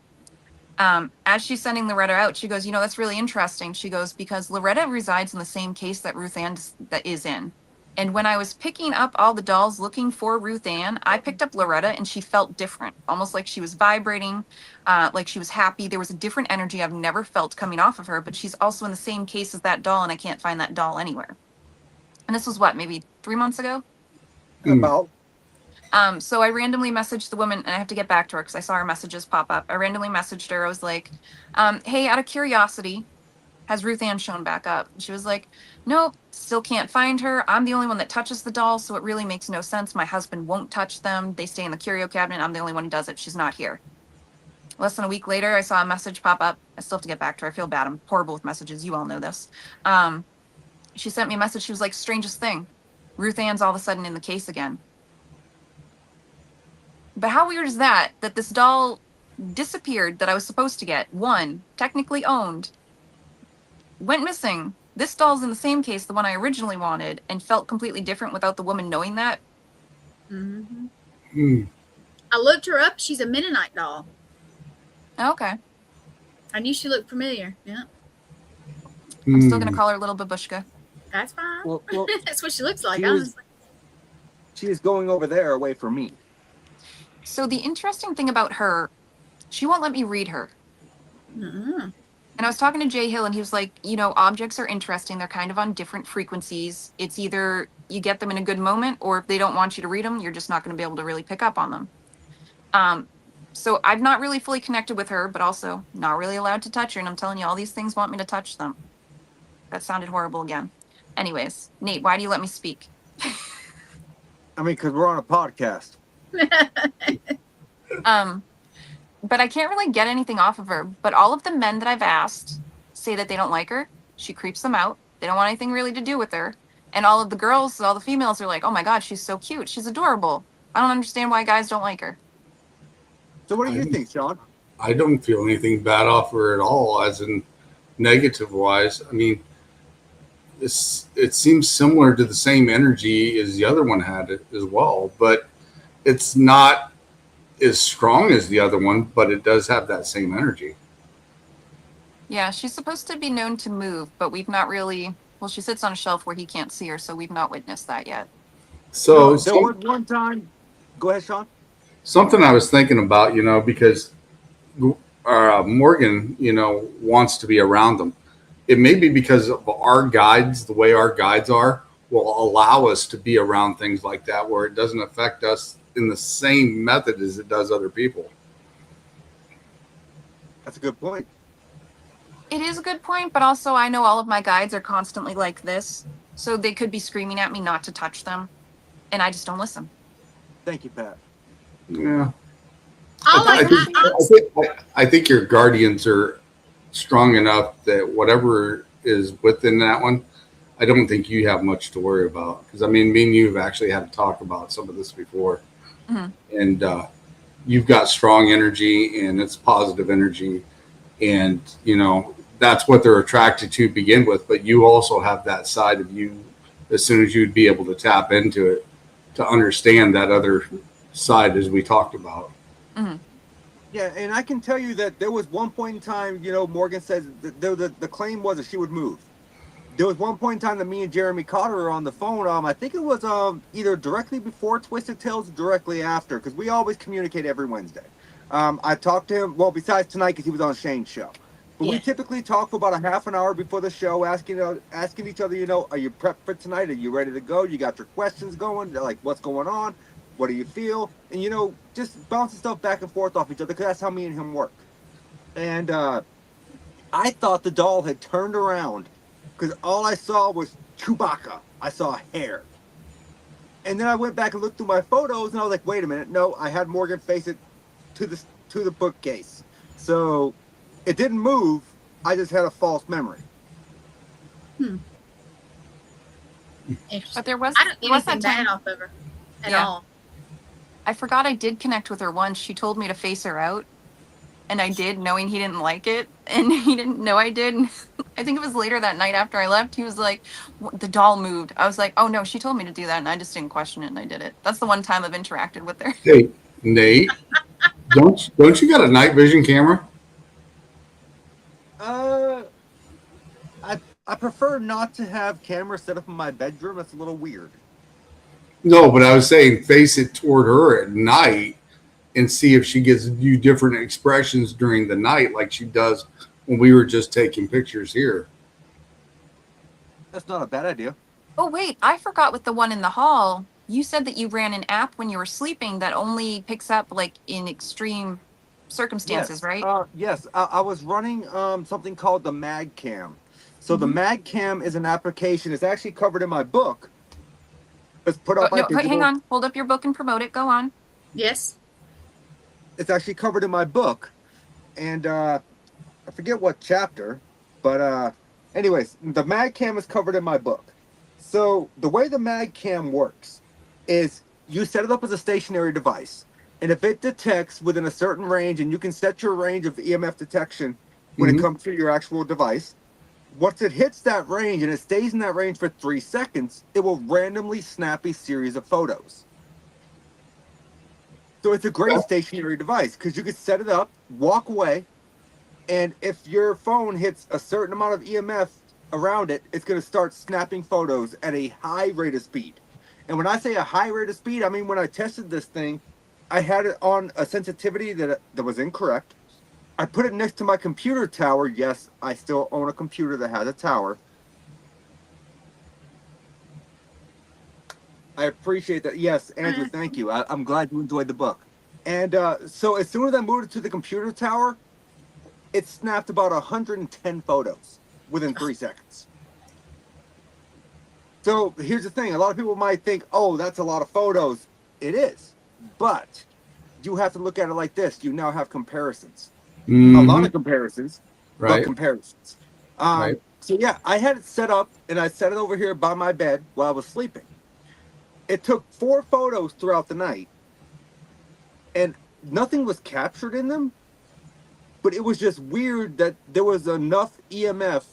C: As she's sending Loretta out, she goes, that's really interesting. She goes, because Loretta resides in the same case that Ruth Ann that is in. And when I was picking up all the dolls looking for Ruth Ann, I picked up Loretta and she felt different, almost like she was vibrating, like she was happy. There was a different energy I've never felt coming off of her, but she's also in the same case as that doll and I can't find that doll anywhere. And this was what, maybe 3 months ago?
B: About.
C: So I randomly messaged the woman and I have to get back to her because I saw her messages pop up. I randomly messaged her. I was like, hey, out of curiosity, has Ruth Ann shown back up? And she was like, nope, still can't find her. I'm the only one that touches the dolls, so it really makes no sense. My husband won't touch them. They stay in the curio cabinet. I'm the only one who does it. She's not here. Less than a week later, I saw a message pop up. I still have to get back to her. I feel bad. I'm horrible with messages. You all know this. She sent me a message. She was like, strangest thing. Ruth Ann's all of a sudden in the case again. But how weird is that this doll disappeared that I was supposed to get, won, technically owned, went missing. This doll's in the same case, the one I originally wanted, and felt completely different without the woman knowing that.
D: Mm-hmm. I looked her up. She's a Mennonite doll.
C: Okay.
D: I knew she looked familiar. Yeah.
C: I'm still going to call her Little Babushka.
D: That's fine.
B: Well,
D: that's what she looks like, honestly.
B: She is going over there away from me.
C: So the interesting thing about her, she won't let me read her.
D: Mm-hmm.
C: And I was talking to Jay Hill and he was like, objects are interesting. They're kind of on different frequencies. It's either you get them in a good moment or if they don't want you to read them, you're just not going to be able to really pick up on them. So I've not really fully connected with her, but also not really allowed to touch her. And I'm telling you, all these things want me to touch them. That sounded horrible again. Anyways, Nate, why do you let me speak?
B: I mean, because we're on a podcast.
C: But I can't really get anything off of her. But all of the men that I've asked say that they don't like her. She creeps them out. They don't want anything really to do with her. And all of the girls, all the females are like, oh my God, she's so cute. She's adorable. I don't understand why guys don't like her.
B: So what do you think, Sean?
A: I don't feel anything bad off her at all, as in negative wise. I mean, it seems similar to the same energy as the other one had as well, but it's not as strong as the other one, but it does have that same energy.
C: Yeah, she's supposed to be known to move, but we've not really, well, she sits on a shelf where he can't see her, so we've not witnessed that yet.
A: So
B: there was one time. Go ahead, Sean.
A: something I was thinking about, because Morgan, wants to be around them. It may be because of our guides, the way our guides are, will allow us to be around things like that where it doesn't affect us in the same method as it does other people.
B: That's a good point.
C: It is a good point, but also I know all of my guides are constantly like this, so they could be screaming at me not to touch them, and I just don't listen.
B: Thank you, Pat.
A: Yeah.
D: Oh,
A: I think your guardians are strong enough that whatever is within that one, I don't think you have much to worry about. Because, me and you have actually had to talk about some of this before.
C: Mm-hmm.
A: And you've got strong energy, and it's positive energy. And, that's what they're attracted to begin with. But you also have that side of you as soon as you'd be able to tap into it to understand that other side as we talked about.
C: Mm-hmm.
B: Yeah, and I can tell you that there was one point in time, Morgan says that the claim was that she would move. There was one point in time that me and Jeremy caught her on the phone. I think it was either directly before Twisted Tales or directly after, because we always communicate every Wednesday. I talked to him, well, besides tonight because he was on Shane's show. But we typically talk for about a half an hour before the show, asking each other, are you prepped for tonight? Are you ready to go? You got your questions going? They're like, what's going on? What do you feel? And, just bouncing stuff back and forth off each other, because that's how me and him work. And I thought the doll had turned around, because all I saw was Chewbacca. I saw hair. And then I went back and looked through my photos, and I was like, wait a minute. No, I had Morgan face it to the bookcase. So it didn't move. I just had a false memory.
C: But there was
D: I don't get
C: was
D: anything
C: that time.
D: bad off of her at
C: Yeah.
D: all.
C: I forgot I did connect with her once. She told me to face her out, and I did, knowing he didn't like it, and he didn't know I did. I think it was later that night after I left, he was like, the doll moved. I was like, oh no, she told me to do that, and I just didn't question it, and I did it. That's the one time I've interacted with her.
A: Hey, Nate, don't you got a night vision camera?
B: I prefer not to have cameras set up in my bedroom. That's a little weird.
A: No, but I was saying face it toward her at night and see if she gives you different expressions during the night like she does when we were just taking pictures here.
B: That's not a bad idea.
C: Oh wait, I forgot with the one in the hall. You said that you ran an app when you were sleeping that only picks up like in extreme circumstances,
B: Yes.
C: right?
B: Yes. I was running something called the Mag Cam. So the Mag Cam is an application. It's actually covered in my book. It's put up by
C: No, hang on. Hold up your book and promote it. Go on.
D: Yes.
B: It's actually covered in my book, and I forget what chapter, but anyways, the Mag Cam is covered in my book. So the way the Mag Cam works is you set it up as a stationary device, and if it detects within a certain range, and you can set your range of EMF detection when it comes to your actual device. Once it hits that range and it stays in that range for 3 seconds, it will randomly snap a series of photos. So it's a great stationary device because you can set it up, walk away, and if your phone hits a certain amount of EMF around it, it's going to start snapping photos at a high rate of speed. And when I say a high rate of speed, I mean when I tested this thing, I had it on a sensitivity that was incorrect. I put it next to my computer tower. Yes, I still own a computer that has a tower. I appreciate that. Yes, Andrew, thank you. I'm glad you enjoyed the book. And so as soon as I moved it to the computer tower, it snapped about 110 photos within 3 seconds. So here's the thing. A lot of people might think, oh, that's a lot of photos. It is. But you have to look at it like this. You now have comparisons. A lot of comparisons, but comparisons.
A: Right.
B: So yeah, I had it set up, and I set it over here by my bed while I was sleeping. It took 4 photos throughout the night, and nothing was captured in them, but it was just weird that there was enough EMF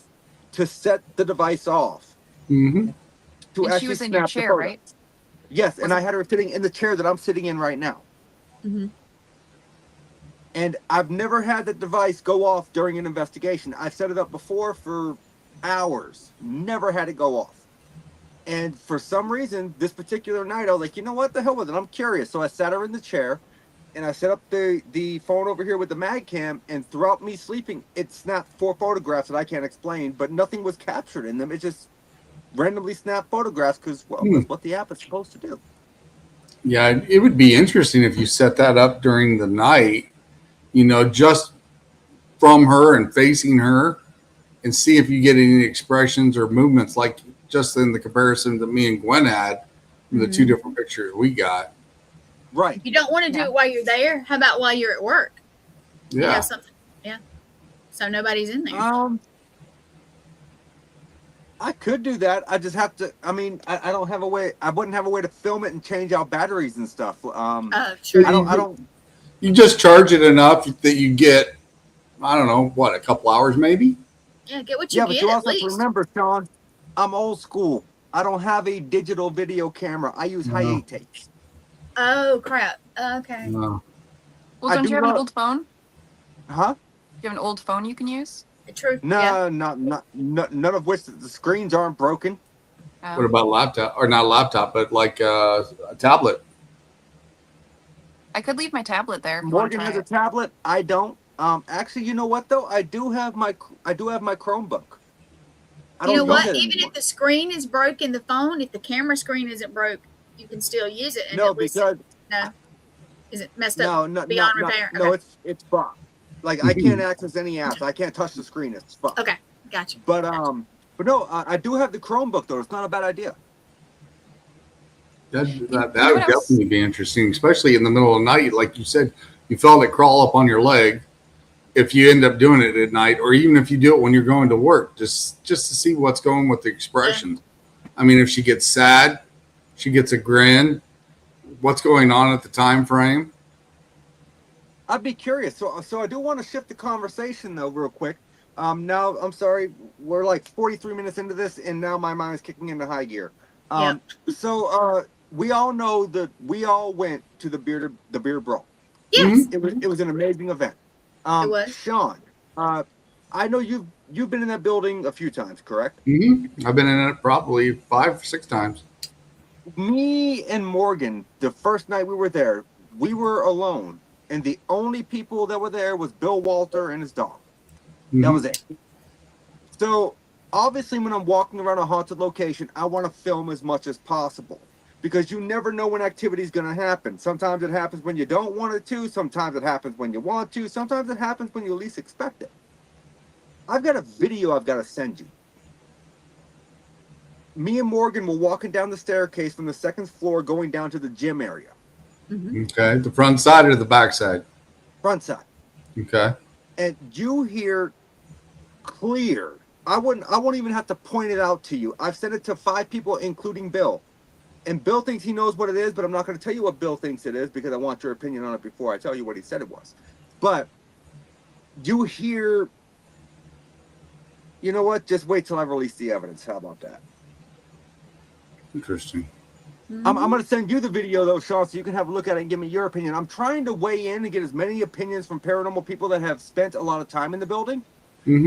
B: to set the device off. To
C: And
B: actually
C: she was in
B: snap
C: your
B: the
C: chair,
B: photo.
C: right?
B: Yes, and I had her sitting in the chair that I'm sitting in right now. And I've never had the device go off during an investigation. I've set it up before for hours. Never had it go off. And for some reason, this particular night, I was like, you know what, the hell with it, I'm curious. So I sat her in the chair, and I set up the phone over here with the mag cam, and throughout me sleeping, it snapped 4 photographs that I can't explain, but nothing was captured in them. It just randomly snapped photographs because, well, that's what the app is supposed to do.
A: Yeah, it would be interesting if you set that up during the night, you know, just from her and facing her, and see if you get any expressions or movements, like just in the comparison that me and Gwen had from the 2 different pictures we got.
B: Right.
D: You don't want to do it while you're there. How about while you're at work?
A: Yeah.
D: You have something. Yeah. So nobody's in there.
B: I could do that. I just have to. I mean, I don't have a way. I wouldn't have a way to film it and change out batteries and stuff.
D: Sure.
B: I don't.
A: You just charge it enough that you get, I don't know, what, a couple hours maybe?
D: Yeah, get what you
B: But
D: get.
B: you
D: At
B: also have to
D: least.
B: remember, Sean, I'm old school. I don't have a digital video camera. I use high tapes.
D: Oh crap. Okay.
A: No.
C: Well, don't you have an old phone?
B: Huh?
C: Do you have an old phone you can use?
D: True.
B: No,
D: Yeah.
B: none of which the screens aren't broken.
A: What about laptop, or not laptop, but like a tablet?
C: I could leave my tablet there. If you want to
B: Morgan
C: try
B: has a
C: it.
B: tablet. I don't. Actually, you know what though? I do have my Chromebook. I
D: You know
B: don't
D: what?
B: use it
D: Even
B: anymore.
D: if the screen is broken, the phone, if the camera screen isn't broke, you can still use it. And
B: No,
D: at least
B: because
D: is it messed up
B: no,
D: beyond repair?
B: no,
D: Okay.
B: it's fucked. Like I can't access any apps. I can't touch the screen. It's fucked.
D: Okay, gotcha.
B: But no, I do have the Chromebook though. It's not a bad idea.
A: That
C: You
A: would
C: know what
A: definitely be interesting, especially in the middle of the night. Like you said, you felt it crawl up on your leg. If you end up doing it at night, or even if you do it when you're going to work, just to see what's going with the expressions. I mean, if she gets sad, she gets a grin. What's going on at the time frame?
B: I'd be curious. So I do want to shift the conversation though, real quick. Now I'm sorry, we're like 43 minutes into this, and now my mind is kicking into high gear. So we all know that we all went to the beer brawl.
D: Yes.
B: It was an amazing event.
D: It was.
B: Sean, I know you've been in that building a few times, correct?
A: I've been in it probably 5 or 6 times.
B: Me and Morgan, the first night we were there, we were alone, and the only people that were there was Bill Walter and his dog. That was it. So obviously, when I'm walking around a haunted location, I want to film as much as possible, because you never know when activity is going to happen. Sometimes it happens when you don't want it to. Sometimes it happens when you want to. Sometimes it happens when you least expect it. I've got a video I've got to send you. Me and Morgan were walking down the staircase from the 2nd floor going down to the gym area.
A: Okay, the front side or the back side?
B: Front side.
A: Okay.
B: And you hear clear. I won't even have to point it out to you. I've sent it to 5 people, including Bill. And Bill thinks he knows what it is, but I'm not going to tell you what Bill thinks it is, because I want your opinion on it before I tell you what he said it was. But you hear, you know what? Just wait till I release the evidence. How about that?
A: Interesting.
B: I'm going to send you the video, though, Sean, so you can have a look at it and give me your opinion. I'm trying to weigh in and get as many opinions from paranormal people that have spent a lot of time in the building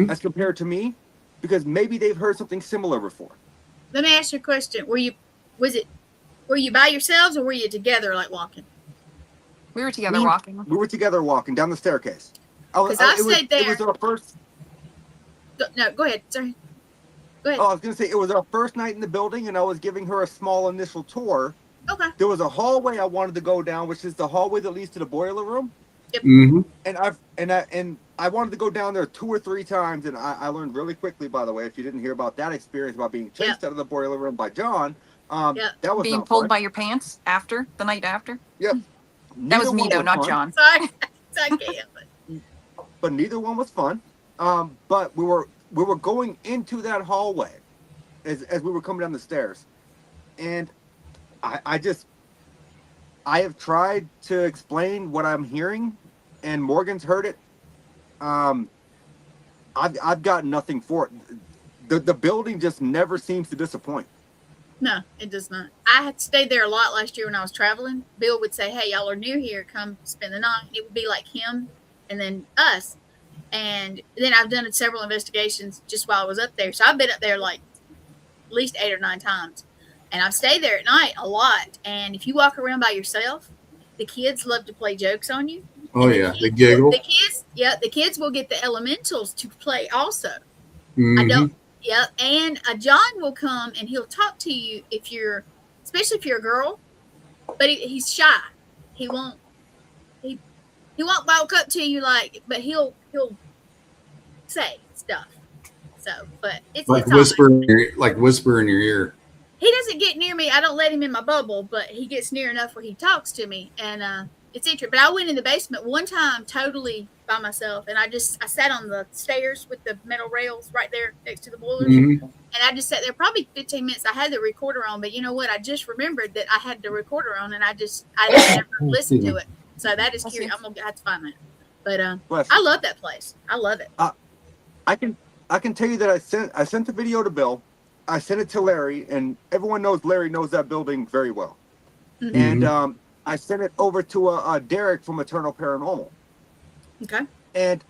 B: as compared to me, because maybe they've heard something similar before.
D: Let me ask you a question. Were you by yourselves, or were you together, like walking?
C: We were together walking.
B: We were together walking down the staircase.
D: Because I stayed there.
B: It was our first.
D: No, go ahead. Sorry. Go ahead.
B: Oh, I was going to say, it was our first night in the building, and I was giving her a small initial tour.
D: Okay.
B: There was a hallway I wanted to go down, which is the hallway that leads to the boiler room.
D: Yep.
B: And I wanted to go down there 2 or 3 times, and I learned really quickly, by the way, if you didn't hear about that experience about being chased out of the boiler room by John, that was
C: Being
B: not
C: pulled
B: fun.
C: by your pants after the night after.
B: Yep.
C: That was
B: Neither
C: me
B: one
C: though, not
B: fun.
C: John.
D: Sorry. It's okay.
B: But neither one was fun. But we were going into that hallway as we were coming down the stairs, and I have tried to explain what I'm hearing, and Morgan's heard it. I've got nothing for it. The building just never seems to disappoint.
D: No, it does not. I had stayed there a lot last year when I was traveling. Bill would say, "Hey, y'all are new here. Come spend the night." It would be like him and then us. And then I've done several investigations just while I was up there. So I've been up there like at least 8 or 9 times. And I've stayed there at night a lot. And if you walk around by yourself, the kids love to play jokes on you.
A: Oh yeah, the giggle.
D: The kids will get the elementals to play also.
A: Mm-hmm.
D: I don't. Yeah, and John will come and he'll talk to you especially if you're a girl, but he's shy. He won't walk up to you but he'll say stuff. So, but it's
A: whisper in your ear.
D: He doesn't get near me. I don't let him in my bubble, but he gets near enough where he talks to me, and it's interesting. But I went in the basement one time totally by myself, and I sat on the stairs with the metal rails right there next to the boilers, and I just sat there probably 15 minutes. I had the recorder on, but you know what? I just remembered that I had the recorder on, and I never listened to it. So that is curious. I'm gonna have to find that. But I love that place. I love it.
B: I can tell you that I sent the video to Bill. I sent it to Larry, and everyone knows Larry knows that building very well. Mm-hmm. And I sent it over to Derek from Eternal Paranormal.
D: Okay.
B: And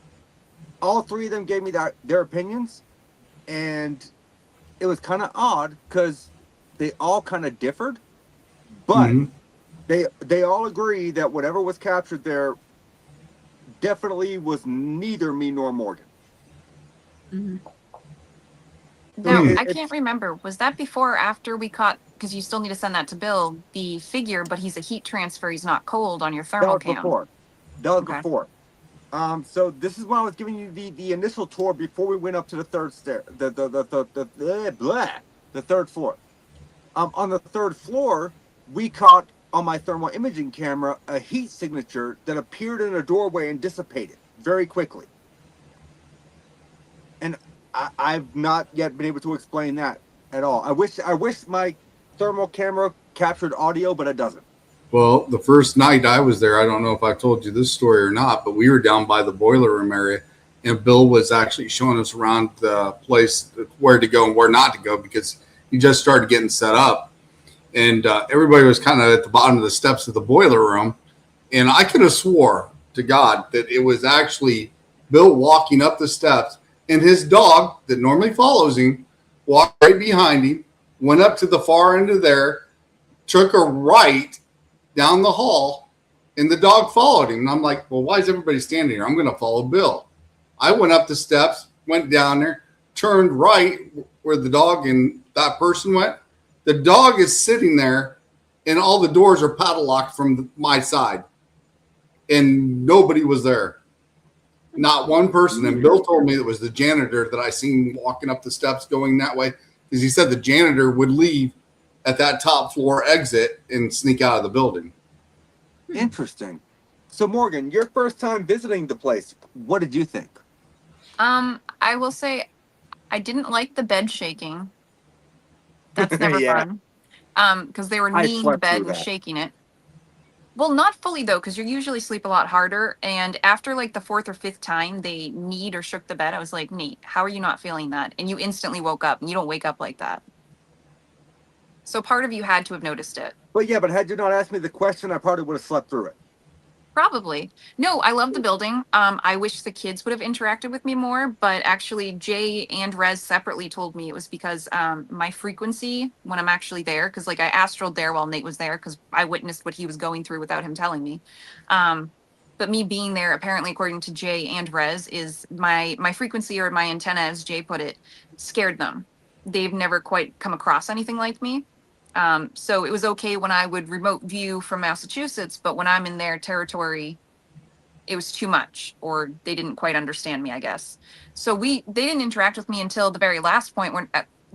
B: all three of them gave me their opinions, and it was kind of odd because they all kind of differed, but they all agree that whatever was captured there definitely was neither me nor Morgan.
D: Mm-hmm.
C: Now, I can't remember. Was that before or after we caught, because you still need to send that to Bill, the figure, but he's a heat transfer. He's not cold on your thermal cam.
B: That was before. So this is when I was giving you the initial tour before we went up to the third stair, the third floor. On the third floor, we caught on my thermal imaging camera a heat signature that appeared in a doorway and dissipated very quickly. And I've not yet been able to explain that at all. I wish my thermal camera captured audio, but it doesn't.
A: Well, the first night I was there, I don't know if I told you this story or not, but we were down by the boiler room area, and Bill was actually showing us around the place where to go and where not to go because he just started getting set up. And everybody was kind of at the bottom of the steps of the boiler room. And I could have swore to God that it was actually Bill walking up the steps, and his dog that normally follows him walked right behind him, went up to the far end of there, took a right down the hall, and the dog followed him. And I'm like, well, why is everybody standing here? I'm going to follow Bill. I went up the steps, went down there, turned right where the dog and that person went. The dog is sitting there, and all the doors are padlocked from my side, and nobody was there. Not one person. And Bill told me it was the janitor that I seen walking up the steps going that way, because he said the janitor would leave at that top floor exit and sneak out of the building.
B: Interesting. So Morgan, your first time visiting the place, what did you think?
C: I will say I didn't like the bed shaking. That's never fun. Because they were kneeing the bed and shaking it. Well, not fully though, because you usually sleep a lot harder. And after like the fourth or fifth time they kneed or shook the bed, I was like, Nate, how are you not feeling that? And you instantly woke up, and you don't wake up like that. So part of you had to have noticed it.
B: But had you not asked me the question, I probably would have slept through it.
C: Probably. No, I love the building. I wish the kids would have interacted with me more, but actually Jay and Rez separately told me it was because my frequency when I'm actually there, because like I astraled there while Nate was there because I witnessed what he was going through without him telling me. But me being there, apparently, according to Jay and Rez, is my frequency, or my antenna, as Jay put it, scared them. They've never quite come across anything like me. So it was okay when I would remote view from Massachusetts, but when I'm in their territory, it was too much, or they didn't quite understand me, I guess. So they didn't interact with me until the very last point, when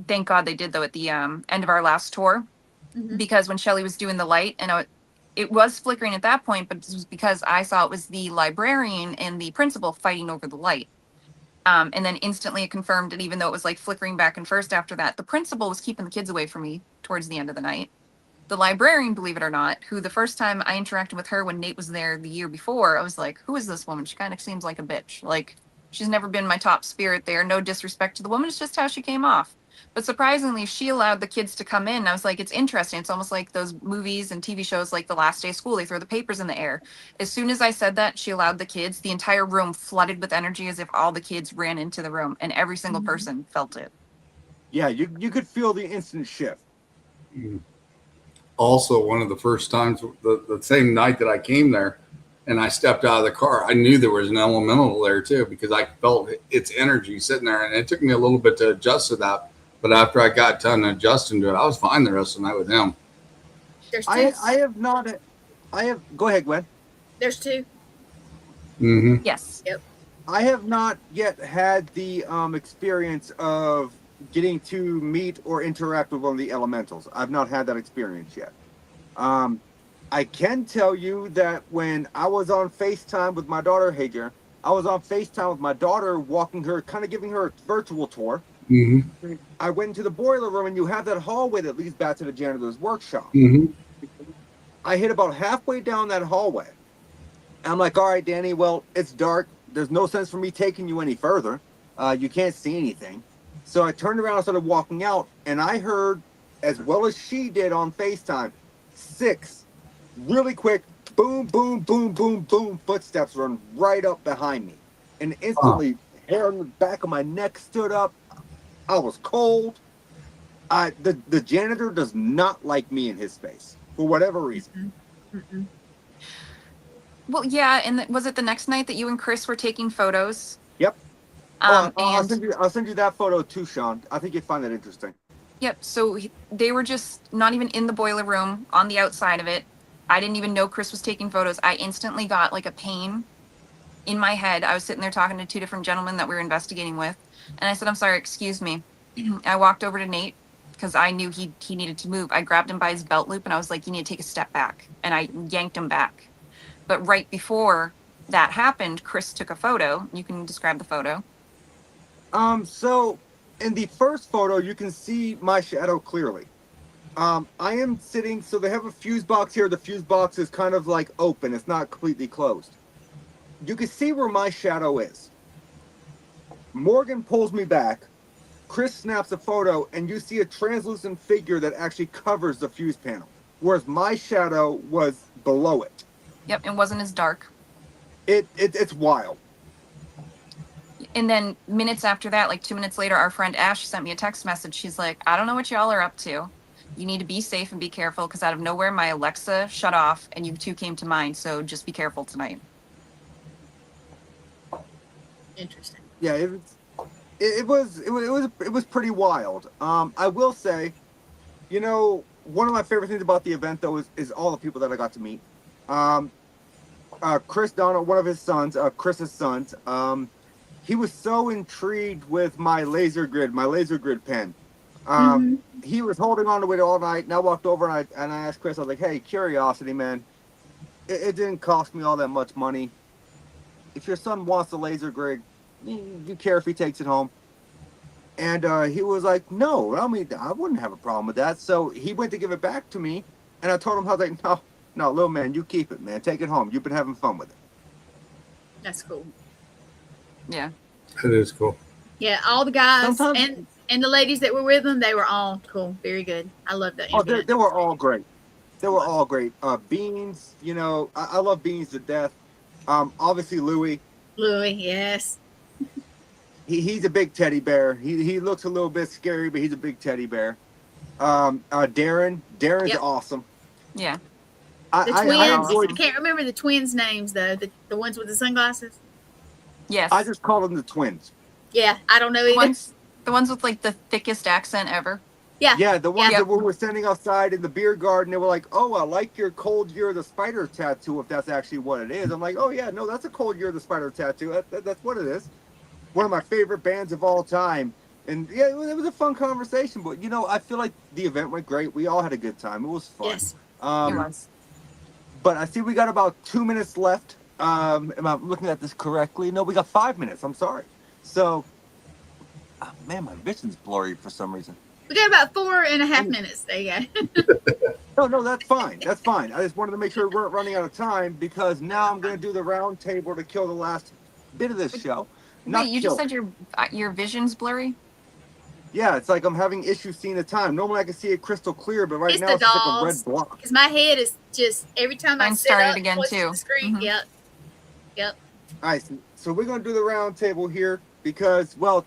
C: thank God they did though, at the end of our last tour, because when Shelly was doing the light, and it was flickering at that point, but it was because I saw it was the librarian and the principal fighting over the light. And then instantly it confirmed it, even though it was like flickering back and first after that. The principal was keeping the kids away from me towards the end of the night. The librarian, believe it or not, who the first time I interacted with her when Nate was there the year before, I was like, who is this woman? She kind of seems like a bitch. Like, she's never been my top spirit there. No disrespect to the woman. It's just how she came off. But surprisingly, she allowed the kids to come in. I was like, it's interesting. It's almost like those movies and TV shows like The Last Day of School. They throw the papers in the air. As soon as I said that, she allowed the kids. The entire room flooded with energy as if all the kids ran into the room, and every single person felt it.
B: Yeah, you could feel the instant shift.
A: Also, one of the first times, the same night that I came there and I stepped out of the car, I knew there was an elemental there too, because I felt its energy sitting there, and it took me a little bit to adjust to that. But after I got done adjusting to it, I was fine the rest of the night with him.
D: There's two.
B: I have not. I have. Go ahead, Gwen.
D: There's two.
A: Mm-hmm.
C: Yes.
D: Yep.
B: I have not yet had the experience of getting to meet or interact with one of the elementals. I've not had that experience yet. I can tell you that when I was on FaceTime with my daughter, hey, Jared, I was on FaceTime with my daughter, walking her, kind of giving her a virtual tour.
A: Mm-hmm.
B: I went into the boiler room, and you have that hallway that leads back to the janitor's workshop.
A: Mm-hmm.
B: I hit about halfway down that hallway. I'm like, all right, Danny, well, it's dark. There's no sense for me taking you any further. You can't see anything. So I turned around and started walking out, and I heard, as well as she did on FaceTime, 6 really quick boom, boom, boom, boom, boom footsteps run right up behind me. And instantly, hair on the back of my neck stood up. I was cold. The janitor does not like me in his space for whatever reason.
D: Mm-mm.
C: Well, yeah, and was it the next night that you and Chris were taking photos?
B: Yep.
C: And
B: I'll send you that photo too, Sean. I think you'd find that interesting.
C: yep, so they were just not even in the boiler room, on the outside of it. I didn't even know Chris was taking photos. I instantly got like a pain in my head. I was sitting there talking to 2 different gentlemen that we were investigating with, and I said, "I'm sorry, excuse me." I walked over to Nate because I knew he needed to move. I grabbed him by his belt loop and I was like, "You need to take a step back," and I yanked him back. But right before that happened, Chris took a photo. You can describe the photo.
B: So in the first photo, you can see my shadow clearly. I am sitting, so they have a fuse box here. The fuse box is kind of like open. It's not completely closed. You can see where my shadow is. Morgan pulls me back. Chris snaps a photo, and you see a translucent figure that actually covers the fuse panel, whereas my shadow was below it.
C: Yep, it wasn't as dark.
B: It's wild.
C: And then minutes after that, like 2 minutes later, our friend Ash sent me a text message. She's like, "I don't know what y'all are up to. You need to be safe and be careful, because out of nowhere my Alexa shut off and you 2 came to mind, so just be careful tonight."
D: Interesting.
B: Yeah, it was pretty wild. I will say, you know, one of my favorite things about the event though is all the people that I got to meet. Chris Donald, one of his sons, Chris's sons, he was so intrigued with my laser grid pen. He was holding on to it all night, and I walked over and I asked Chris, I was like, "Hey, curiosity, man, it didn't cost me all that much money. If your son wants the laser grid, you care if he takes it home?" And he was like, "No, I mean, I wouldn't have a problem with that." So he went to give it back to me, and I told him, I was like, no, little man, you keep it, man. Take it home. You've been having fun with it.
D: That's cool.
C: Yeah.
A: It is cool.
D: Yeah, all the guys
B: Sometimes-
D: and the ladies that were with them, they were all cool. Very good. I love that.
B: Oh, they were all great. They were all great. Beans, you know, I love Beans to death. Obviously Louis,
D: yes.
B: he's a big teddy bear. He looks a little bit scary, but he's a big teddy bear. Darren's
D: Yep.
B: awesome.
C: Yeah.
D: The twins.
B: enjoyed-
D: I can't remember the twins' names though. The ones with the sunglasses.
C: Yes.
B: I just call them the twins.
D: Yeah, I don't know
C: the
D: either.
C: ones with like the thickest accent ever.
B: Yeah, the ones
C: Yeah.
B: that we were standing outside in the beer garden, they were like, "Oh, I like your Cold Year of the Spider tattoo, if that's actually what it is." I'm like, "Oh yeah, no, that's a Cold Year of the Spider tattoo. That's what it is." One of my favorite bands of all time. And yeah, it was a fun conversation, but you know, I feel like the event went great. We all had a good time. It was fun.
D: Yes.
C: It was.
B: But I see we got about 2 minutes left. Am I looking at this correctly? No, we got 5 minutes. I'm sorry. So, man, my vision's blurry for some reason.
D: We got about 4.5 minutes. There you go.
B: No, that's fine. That's fine. I just wanted to make sure we weren't running out of time, because now I'm going to do the round table to kill the last bit of this show.
C: Wait, you just said your vision's blurry?
B: Yeah, it's like I'm having issues seeing the time. Normally I can see it crystal clear, but right
D: It's
B: now
D: the
B: it's just like a
D: dolls.
B: red block.
D: Because my head is just every time I
C: Mine
D: sit
C: started
D: up,
C: again,
D: points to
C: too.
D: the screen.
C: Mhm.
D: Yep.
B: All right, so we're going to do the round table here because, well,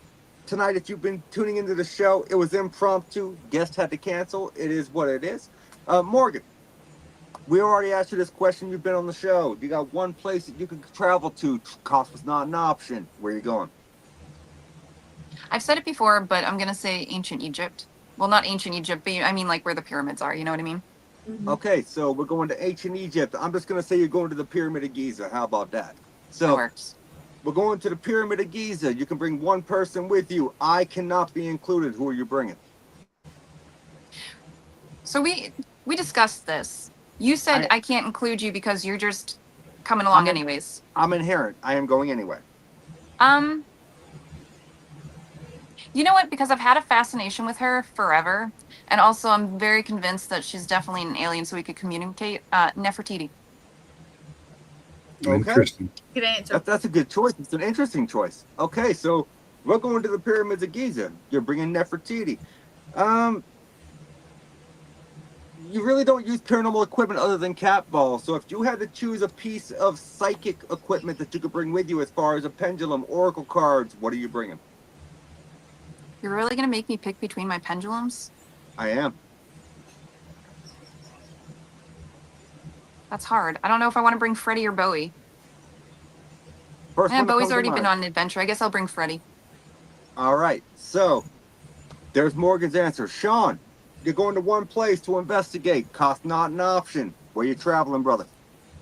B: tonight, if you've been tuning into the show, it was impromptu. Guest had to cancel. It is what it is. Morgan, we already asked you this question. You've been on the show. You got one place that you can travel to. Cost was not an option. Where are you going?
C: I've said it before, but I'm gonna say ancient Egypt. Well, not ancient Egypt, but I mean like where the pyramids are. You know what I mean?
B: Okay, so we're going to ancient Egypt. I'm just going to say you're going to the Pyramid of Giza. How about that?
C: That
B: So
C: works.
B: we're going to the Pyramid of Giza. You can bring one person with you. I cannot be included. Who are you bringing?
C: So we discussed this. You said I can't include you because you're just coming along anyways.
B: I'm inherent. I am going anyway.
C: You know what? Because I've had a fascination with her forever, and also I'm very convinced that she's definitely an alien, so we could communicate. Nefertiti.
B: Okay.
A: Interesting.
D: Good answer.
B: That's a good choice. It's an interesting choice. Okay, so we're going to the Pyramids of Giza. You're bringing Nefertiti. You really don't use paranormal equipment other than cat balls. So if you had to choose a piece of psychic equipment that you could bring with you as far as a pendulum, oracle cards, what are you bringing?
C: You're really gonna make me pick between my pendulums?
B: I am.
C: That's hard. I don't know if I want to bring Freddie or Bowie.
B: First one that
C: Bowie's
B: comes to
C: already been
B: mind.
C: on an adventure. I guess I'll bring Freddie.
B: All right, so there's Morgan's answer. Sean, you're going to one place to investigate. Cost not an option. Where you traveling, brother?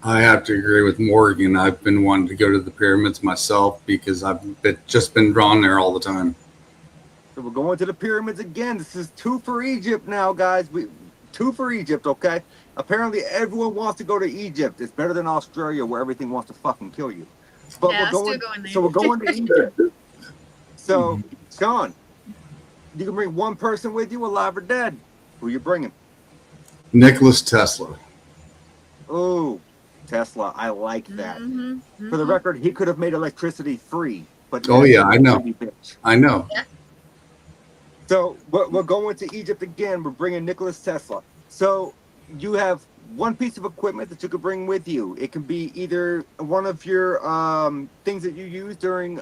A: I have to agree with Morgan. I've been wanting to go to the pyramids myself because just been drawn there all the time.
B: So we're going to the pyramids again. This is 2 for Egypt now, guys. 2 for Egypt, okay? Apparently everyone wants to go to Egypt. It's better than Australia where everything wants to fucking kill you. But
D: Yeah,
B: we're
D: I'm still
B: going,
D: going there.
B: so we're going to Egypt. So, Sean, you can bring one person with you, alive or dead. Who you bringing?
A: Nicholas Tesla.
B: Oh, Tesla. I like that.
D: Mm-hmm.
B: For the record, he could have made electricity free. But
A: Oh, yeah, I know.
B: Bitch.
A: I know.
B: So we're going to Egypt again. We're bringing Nicholas Tesla. So you have one piece of equipment that you could bring with you. It can be either one of your things that you use during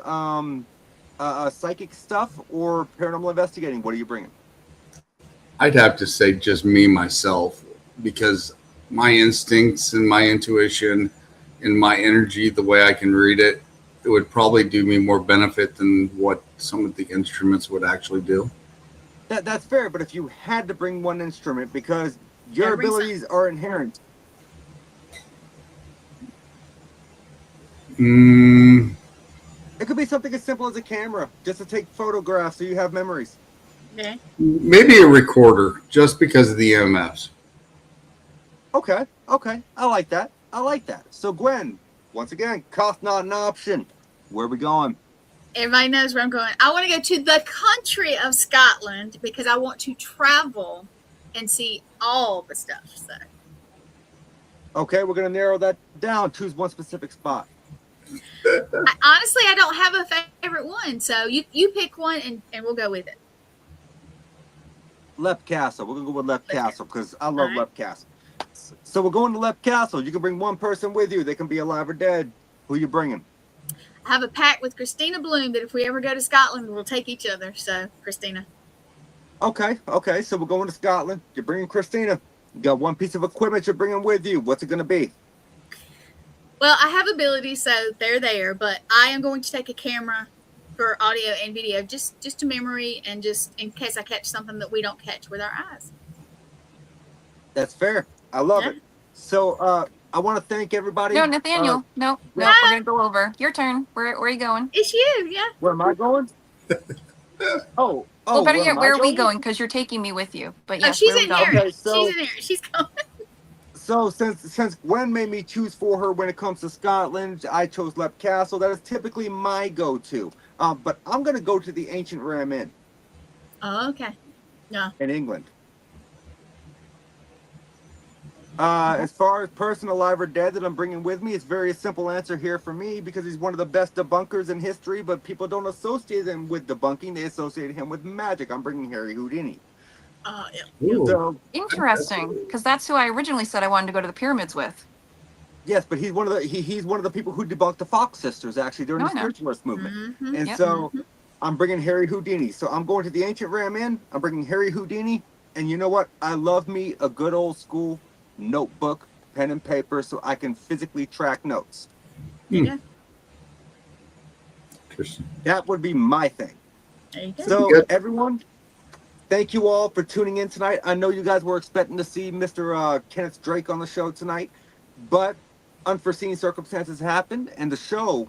B: psychic stuff or paranormal investigating. What are you bringing?
A: I'd have to say just me, myself, because my instincts and my intuition and my energy, the way I can read it, it would probably do me more benefit than what some of the instruments would actually do.
B: That's fair, but if you had to bring one instrument because your
D: bring some.
B: abilities are inherent. It could be something as simple as a camera, just to take photographs so you have memories.
D: Okay.
A: Maybe a recorder, just because of the EMFs.
B: Okay, I like that. So Gwen, once again, cost not an option. Where are we going?
D: Everybody knows where I'm going. I want to go to the country of Scotland because I want to travel and see all the stuff. So
B: Okay, we're gonna narrow that down. Choose one specific spot.
D: honestly, I don't have a favorite one. So you pick one and we'll go with it.
B: Lep Castle. We're gonna go with Lep Castle because I love
D: Alright.
B: Lep Castle. So we're going to Lep Castle. You can bring one person with you. They can be alive or dead. Who you bringing?
D: I have a pact with Christina Bloom that if we ever go to Scotland, we'll take each other. So Christina.
B: Okay. So we're going to Scotland. You're bringing Christina. You got one piece of equipment you're bringing with you. What's it gonna be?
D: Well, I have abilities, so they're there, but I am going to take a camera for audio and video, just to memory and just in case I catch something that we don't catch with our eyes.
B: That's fair. I love
D: Yeah.
B: it. So I want to thank everybody.
C: No, Nathaniel. No,
B: yeah.
C: we're gonna go over. Your turn. Where are you going?
D: It's you, yeah.
B: Where am I going? Oh,
C: Well, better yet,
B: am I
C: where are we going? Because you're taking me with you. But
D: Oh,
C: yes,
D: she's
C: where
D: in
C: we going?
D: here.
B: Okay, so-
D: She's in here. She's going.
B: So since Gwen made me choose for her when it comes to Scotland, I chose Lep Castle. That is typically my go-to. But I'm gonna go to the ancient Ram Inn
D: Oh, okay.
B: in England. As far as person alive or dead that I'm bringing with me, it's a very simple answer here for me because he's one of the best debunkers in history, but people don't associate him with debunking. They associate him with magic. I'm bringing Harry Houdini.
D: Yeah.
A: Ooh.
B: So,
C: Interesting, because that's who I originally said I wanted to go to the pyramids with.
B: yes, but he's one of the people who debunked the Fox sisters actually during
C: No,
B: the
C: I know.
B: spiritualist movement.
D: Mm-hmm.
B: And
C: Yep.
B: so I'm bringing Harry Houdini. So I'm going to the Ancient Ram Inn. I'm bringing Harry Houdini. And you know what? I love me a good old school notebook, pen and paper, so I can physically track notes.
D: Yeah.
A: Christian.
B: That would be my thing.
D: There you go.
B: So
A: Good.
B: everyone, thank you all for tuning in tonight. I know you guys were expecting to see Mr. Kenneth Drake on the show tonight, but unforeseen circumstances happened and the show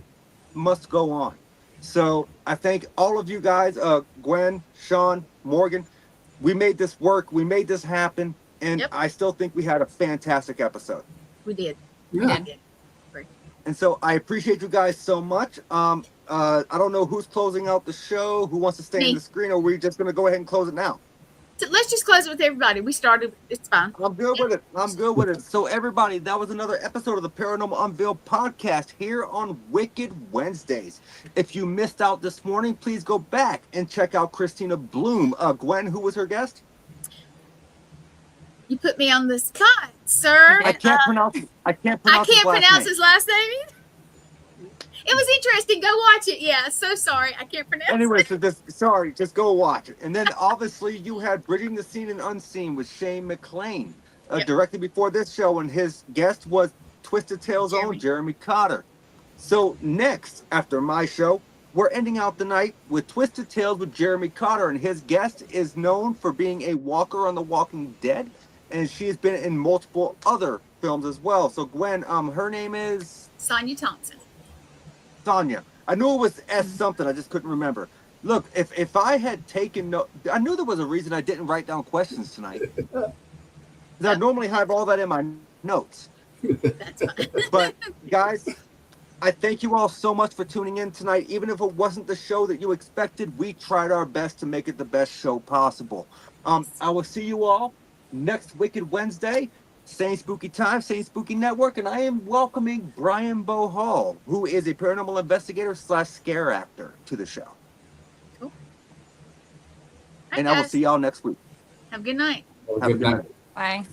B: must go on. So I thank all of you guys, Gwen, Sean, Morgan. We made this work. We made this happen. And
D: Yep.
B: I still think we had a fantastic episode.
D: We did.
A: Yeah.
D: We did.
B: And so I appreciate you guys so much. I don't know who's closing out the show, who wants to stay
D: Me.
B: in the screen, or we're just going to go ahead and close it now.
D: So let's just close it with everybody. We started. It's fine.
B: I'm good with it. I'm good with it. So everybody, that was another episode of the Paranormal Unveiled podcast here on Wicked Wednesdays. If you missed out this morning, please go back and check out Christina Bloom. Gwen, who was her guest?
D: You put me on the spot, sir.
B: I can't pronounce. I can't
D: I
B: pronounce.
D: can't
B: his last
D: pronounce
B: name.
D: his last name. It was interesting. Go watch it. Yeah. So sorry. I can't pronounce
B: Anyway,
D: it.
B: so just go watch it. And then obviously you had Bridging the Seen and Unseen with Shane McLean,
D: Yep.
B: directly before this show, and his guest was Twisted Tales' own Jeremy Cotter. So next, after my show, we're ending out the night with Twisted Tales with Jeremy Cotter, and his guest is known for being a walker on The Walking Dead, and she has been in multiple other films as well. So Gwen, her name is
D: Sonia Thompson.
B: Sonia. I knew it was S something. I just couldn't remember. Look, if I had taken note, I knew there was a reason I didn't write down questions tonight. 'Cause I normally have all that in my notes.
D: That's fine.
B: But guys, I thank you all so much for tuning in tonight. Even if it wasn't the show that you expected, we tried our best to make it the best show possible. I will see you all next Wicked Wednesday. Same spooky time, same spooky network, and I am welcoming Brian Bohall, who is a paranormal investigator / scare actor, to the show.
D: Cool.
B: And
D: Hi,
B: I will
D: guys.
B: see y'all next week.
D: Have a good night.
A: Have a
B: Have a
A: good
B: good
A: night.
B: night.
C: Bye.